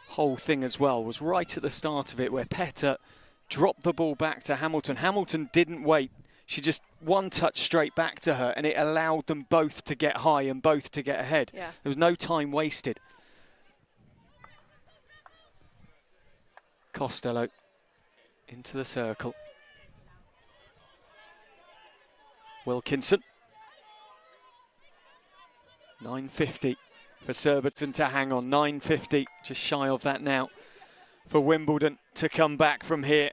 [SPEAKER 1] whole thing as well was right at the start of it where Petter dropped the ball back to Hamilton. Hamilton didn't wait. She just one touch straight back to her and it allowed them both to get high and both to get ahead.
[SPEAKER 5] Yeah.
[SPEAKER 1] There was no time wasted. Costello into the circle. Wilkinson. 9.50 for Surbiton to hang on. 9.50, just shy of that now for Wimbledon to come back from here.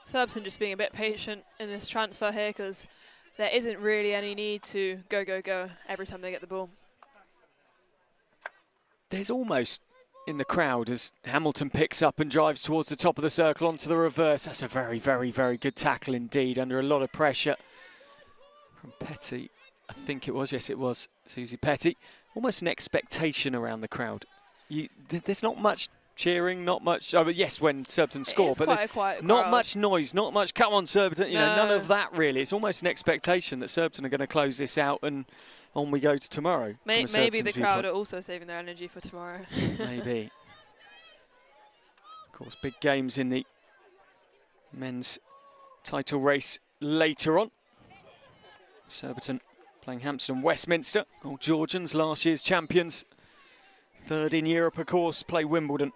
[SPEAKER 5] Surbiton just being a bit patient in this transfer here because there isn't really any need to go every time they get the ball.
[SPEAKER 1] There's almost in the crowd as Hamilton picks up and drives towards the top of the circle onto the reverse. That's a very, very, very good tackle indeed, under a lot of pressure from Petty. I think it was, yes it was, Susie Petty. Almost an expectation around the crowd. There's not much cheering, not much, but yes, when Surbiton score, but there's not much noise, not much, come on Surbiton, you know, none of that really. It's almost an expectation that Surbiton are going to close this out and on we go to tomorrow.
[SPEAKER 5] Maybe the crowd are also saving their energy for tomorrow.
[SPEAKER 1] Maybe. Of course, big games in the men's title race later on. Surbiton playing Hampstead Westminster, old Georgians, last year's champions. Third in Europe, of course, play Wimbledon.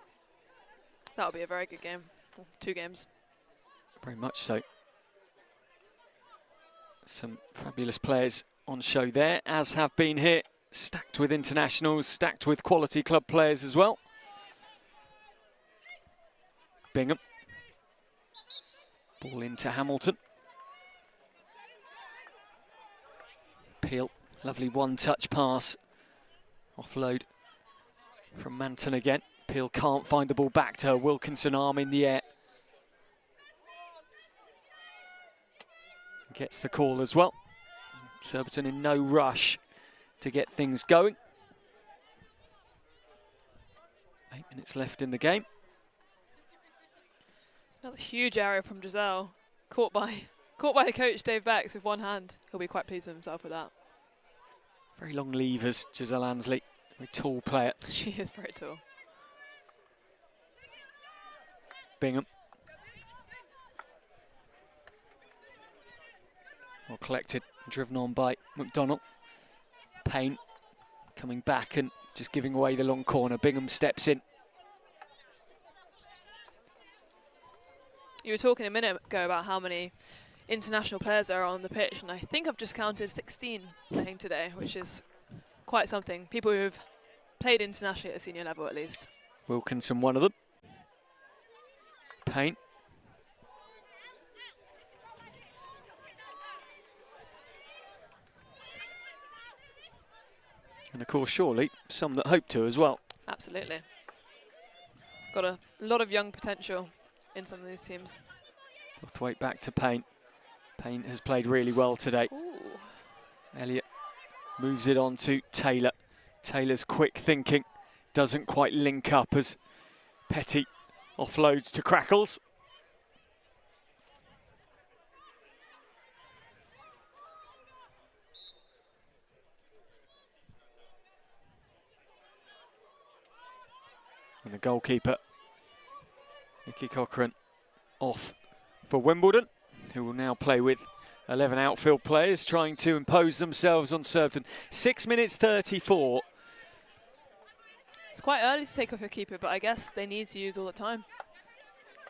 [SPEAKER 5] That'll be a very good game. 2 games.
[SPEAKER 1] Very much so. Some fabulous players on show there, as have been here. Stacked with internationals, stacked with quality club players as well. Bingham. Ball into Hamilton. Peel, lovely one-touch pass. Offload from Manton again. Peel can't find the ball back to her. Wilkinson, arm in the air. Gets the call as well. Surbiton in no rush to get things going. 8 minutes left in the game.
[SPEAKER 5] Another huge area from Giselle. Caught by the coach, Dave Becks, with one hand. He'll be quite pleased with himself with that.
[SPEAKER 1] Very long levers, Giselle Ansley. Very tall player.
[SPEAKER 5] She is very tall.
[SPEAKER 1] Bingham. Well collected, driven on by McDonnell. Payne coming back and just giving away the long corner. Bingham steps in.
[SPEAKER 5] You were talking a minute ago about how many international players are on the pitch, and I think I've just counted 16 playing today, which is quite something. People who've played internationally at a senior level at least.
[SPEAKER 1] Wilkinson, one of them. Payne. And of course, surely, some that hope to as well.
[SPEAKER 5] Absolutely. Got a lot of young potential in some of these teams.
[SPEAKER 1] Bothwaite back to Payne. Payne has played really well today.
[SPEAKER 5] Ooh.
[SPEAKER 1] Elliott moves it on to Taylor. Taylor's quick thinking doesn't quite link up as Petty offloads to Crackles. And the goalkeeper, Nicky Cochrane, off for Wimbledon, who will now play with 11 outfield players trying to impose themselves on Surbiton. 6 minutes 34.
[SPEAKER 5] It's quite early to take off your keeper, but I guess they need to use all the time.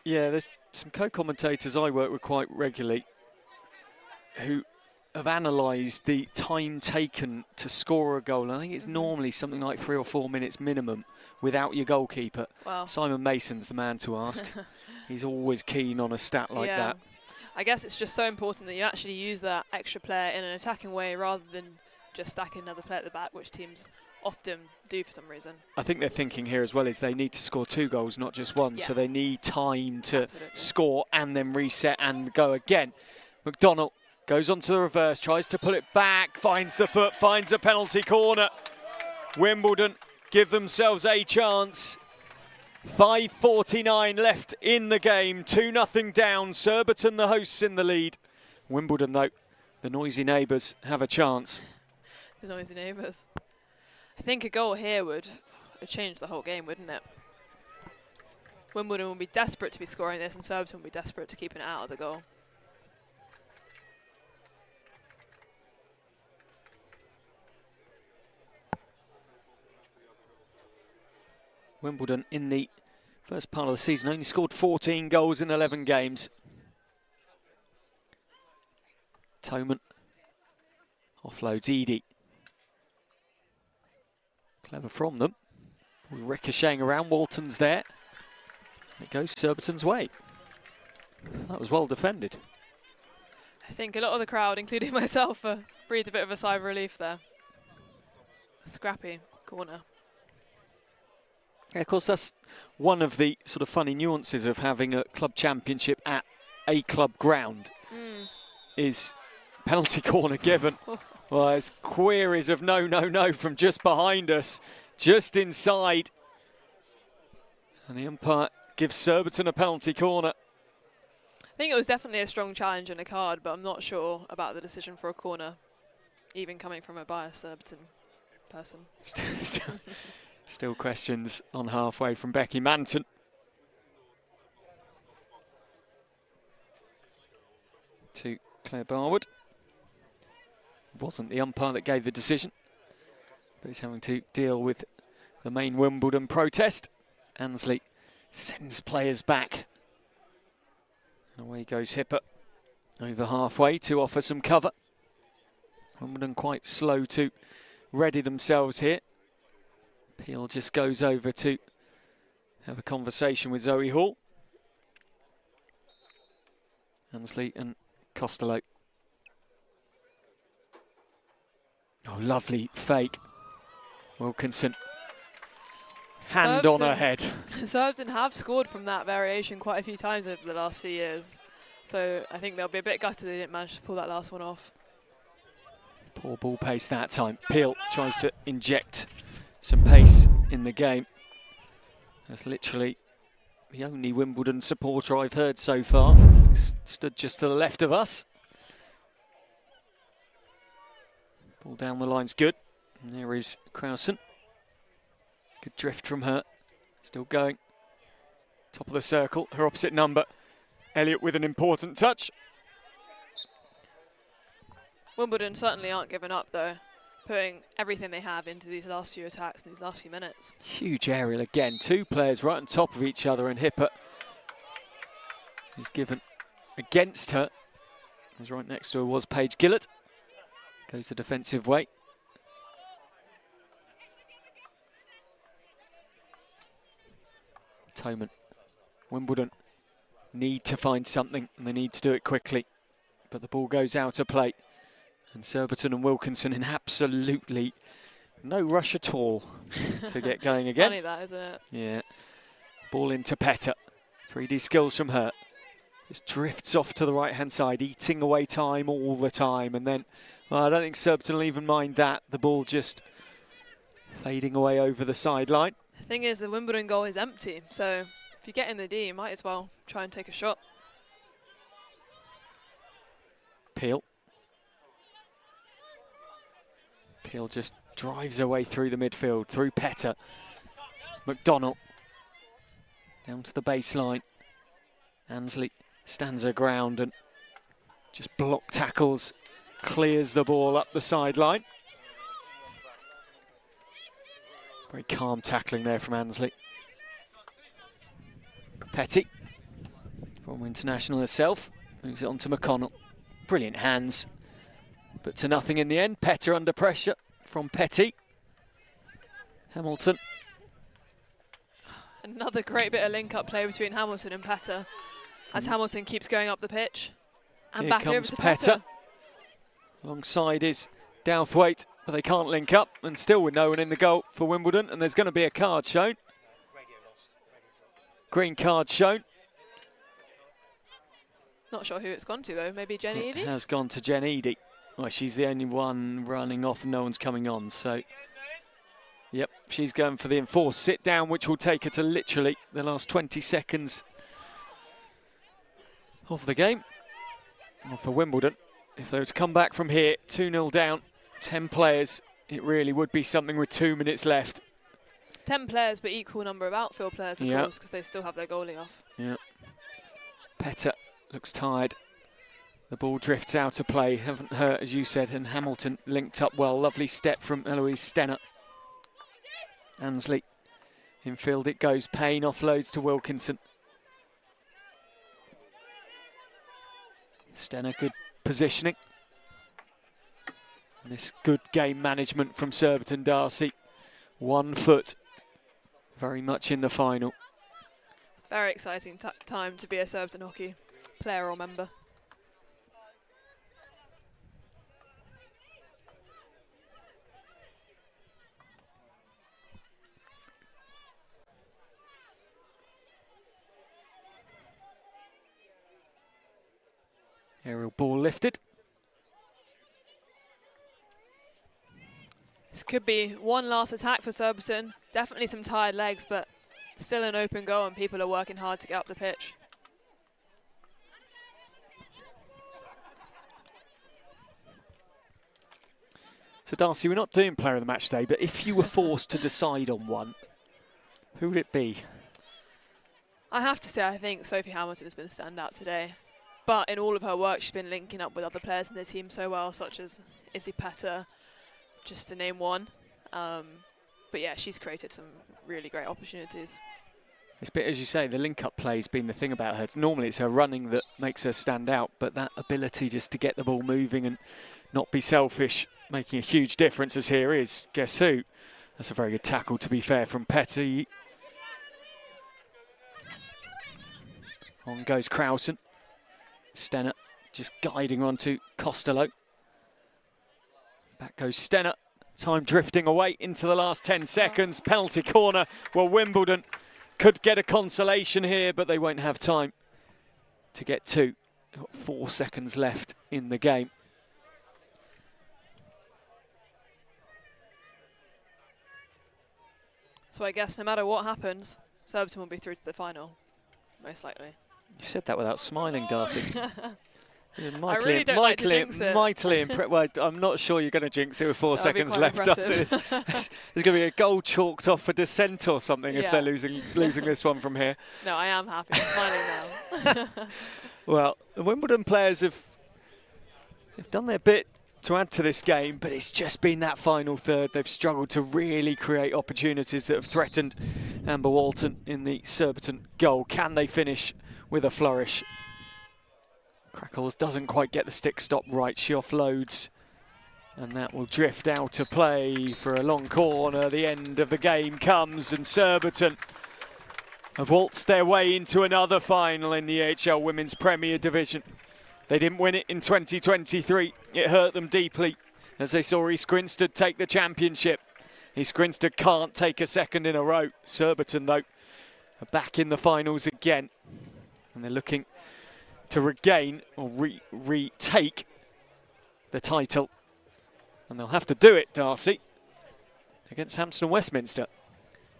[SPEAKER 1] Yeah, there's some co-commentators I work with quite regularly who have analysed the time taken to score a goal. I think it's normally something like 3 or 4 minutes minimum without your goalkeeper.
[SPEAKER 5] Wow.
[SPEAKER 1] Simon Mason's the man to ask. He's always keen on a stat like that.
[SPEAKER 5] I guess it's just so important that you actually use that extra player in an attacking way rather than just stacking another player at the back, which teams often do for some reason.
[SPEAKER 1] I think they're thinking here as well is they need to score 2 goals, not just 1.
[SPEAKER 5] Yeah.
[SPEAKER 1] So they need time to
[SPEAKER 5] Absolutely.
[SPEAKER 1] score and then reset and go again. McDonnell goes on to the reverse, tries to pull it back, finds the foot, finds a penalty corner. Wimbledon give themselves a chance. 5:49 left in the game, 2-0 down. Surbiton, the hosts, in the lead. Wimbledon, though, the noisy neighbours have a chance.
[SPEAKER 5] The noisy neighbours. I think a goal here would change the whole game, wouldn't it? Wimbledon will be desperate to be scoring this, and Surbiton will be desperate to keep it out of the goal.
[SPEAKER 1] Wimbledon in the first part of the season only scored 14 goals in 11 games. Toman offloads Edie. Clever from them. Ricocheting around, Walton's there. It goes Surbiton's way. That was well defended.
[SPEAKER 5] I think a lot of the crowd, including myself, breathed a bit of a sigh of relief there. Scrappy corner.
[SPEAKER 1] Yeah, of course, that's one of the sort of funny nuances of having a club championship at a club ground. Is penalty corner given. Well, there's queries of no, no, no from just behind us, just inside. And the umpire gives Surbiton a penalty corner.
[SPEAKER 5] I think it was definitely a strong challenge and a card, but I'm not sure about the decision for a corner, even coming from a biased Surbiton person.
[SPEAKER 1] Still questions on halfway from Becky Manton. To Claire Barwood. It wasn't the umpire that gave the decision, but he's having to deal with the main Wimbledon protest. Ansley sends players back. And away goes Hipper over halfway to offer some cover. Wimbledon quite slow to ready themselves here. Peel just goes over to have a conversation with Zoe Hall. Ansley and Costello. Oh, lovely fake. Wilkinson. Hand on her head.
[SPEAKER 5] Surbiton have scored from that variation quite a few times over the last few years. So I think they'll be a bit gutted they didn't manage to pull that last one off.
[SPEAKER 1] Poor ball pace that time. Peel tries to inject some pace in the game. That's literally the only Wimbledon supporter I've heard so far. Stood just to the left of us. Ball down the line's good. And there is Krausen. Good drift from her. Still going. Top of the circle, her opposite number. Elliott with an important touch.
[SPEAKER 5] Wimbledon certainly aren't giving up though, putting everything they have into these last few attacks in these last few minutes.
[SPEAKER 1] Huge aerial again. Two players right on top of each other, and Hipper is given against her. As right next to her was Paige Gillett. Goes the defensive way. Toman. Wimbledon need to find something, and they need to do it quickly. But the ball goes out of play. And Surbiton and Wilkinson in absolutely no rush at all to get going again.
[SPEAKER 5] Funny that, isn't it?
[SPEAKER 1] Yeah. Ball into Petter. 3D skills from her. Just drifts off to the right-hand side, eating away time all the time. And then, well, I don't think Surbiton will even mind that. The ball just fading away over the sideline.
[SPEAKER 5] The thing is, the Wimbledon goal is empty. So if you get in the D, you might as well try and take a shot.
[SPEAKER 1] Peel. Peel just drives her way through the midfield, through Petter. McDonnell down to the baseline. Ansley stands her ground and just block tackles, clears the ball up the sideline. Very calm tackling there from Ansley. Petty, former international herself, moves it on to McConnell. Brilliant hands, but to nothing in the end. Petter under pressure from Petty. Hamilton.
[SPEAKER 5] Another great bit of link-up play between Hamilton and Petter as Hamilton keeps going up the pitch. And
[SPEAKER 1] Here
[SPEAKER 5] back over
[SPEAKER 1] comes
[SPEAKER 5] to
[SPEAKER 1] Petter.
[SPEAKER 5] Petter.
[SPEAKER 1] Alongside is Douthwaite, but they can't link up, and still with no one in the goal for Wimbledon, and there's going to be a card shown. Green card shown.
[SPEAKER 5] Not sure who it's gone to though, maybe Jenny Edie?
[SPEAKER 1] It has gone to Jen Edie. Well, she's the only one running off and no one's coming on, so yep, she's going for the enforced sit down, which will take her to literally the last 20 seconds of the game. Well, for Wimbledon, if they were to come back from here, 2-0 down, 10 players, it really would be something with 2 minutes left.
[SPEAKER 5] 10 players, but equal number of outfield players, of course, because they still have their goalie off.
[SPEAKER 1] Yeah. Petter looks tired. The ball drifts out of play. Haven't hurt, as you said, and Hamilton linked up well. Lovely step from Eloise Stenner. Ansley. Infield it goes. Payne offloads to Wilkinson. Stenner, good positioning. And this good game management from Surbiton, Darcy. 1 foot, very much in the final.
[SPEAKER 5] Very exciting time to be a Surbiton hockey player or member.
[SPEAKER 1] Aerial ball lifted.
[SPEAKER 5] This could be one last attack for Surbiton. Definitely some tired legs, but still an open goal and people are working hard to get up the pitch.
[SPEAKER 1] So Darcy, we're not doing player of the match today, but if you were forced to decide on one, who would it be?
[SPEAKER 5] I have to say I think Sophie Hamilton has been a standout today. But in all of her work, she's been linking up with other players in the team so well, such as Izzy Petter, just to name one. But yeah, she's created some really great opportunities.
[SPEAKER 1] It's a bit, as you say, the link-up play's been the thing about her. Normally it's her running that makes her stand out, but that ability just to get the ball moving and not be selfish, making a huge difference, as here is, guess who? That's a very good tackle, to be fair, from Petty. On goes Krausen. Stenner just guiding on to Costello. Back goes Stenner. Time drifting away into the last 10 seconds. Penalty corner. Well, Wimbledon could get a consolation here, but they won't have time to get two. Got 4 seconds left in the game.
[SPEAKER 5] So I guess no matter what happens, Surbiton will be through to the final, most likely.
[SPEAKER 1] You said that without smiling, Darcy.
[SPEAKER 5] I really don't like to jinx it.
[SPEAKER 1] Well, I'm not sure you're going to jinx it with 4 seconds left, does it? There's going to be a goal chalked off for dissent or something if they're losing this one from here.
[SPEAKER 5] No, I am happy. I'm smiling now.
[SPEAKER 1] Well, the Wimbledon players they've done their bit to add to this game, but it's just been that final third. They've struggled to really create opportunities that have threatened Amber Walton in the Surbiton goal. Can they finish with a flourish? Crackles doesn't quite get the stick stop right. She offloads, and that will drift out of play for a long corner. The end of the game comes, and Surbiton have waltzed their way into another final in the AHL Women's Premier Division. They didn't win it in 2023. It hurt them deeply as they saw East Grinstead take the championship. East Grinstead can't take a second in a row. Surbiton, though, are back in the finals again. And they're looking to regain or retake the title. And they'll have to do it, Darcy, against Hampstead Westminster.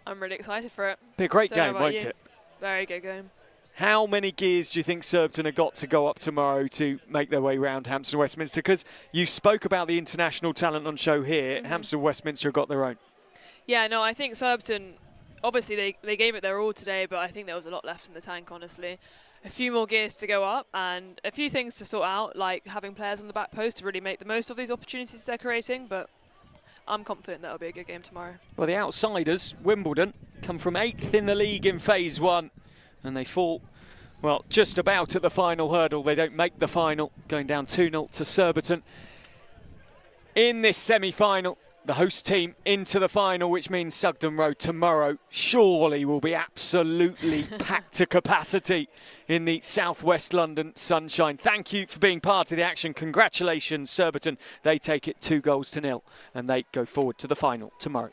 [SPEAKER 5] I'm really excited for it.
[SPEAKER 1] Be a great game, won't it?
[SPEAKER 5] Very good game.
[SPEAKER 1] How many gears do you think Surbiton have got to go up tomorrow to make their way round Hampstead Westminster? Because you spoke about the international talent on show here. Hampstead Westminster have got their own.
[SPEAKER 5] Yeah, no, I think Surbiton, obviously they gave it their all today, but I think there was a lot left in the tank, honestly. A few more gears to go up and a few things to sort out, like having players on the back post to really make the most of these opportunities they're creating, but I'm confident that'll be a good game tomorrow.
[SPEAKER 1] Well, the outsiders, Wimbledon, come from 8th in the league in Phase 1, and they fall, well, just about at the final hurdle. They don't make the final, going down 2-0 to Surbiton. In this semi-final, the host team into the final, which means Sugden Road tomorrow surely will be absolutely packed to capacity in the southwest London sunshine. Thank you for being part of the action. Congratulations, Surbiton. They take it 2-0, and they go forward to the final tomorrow.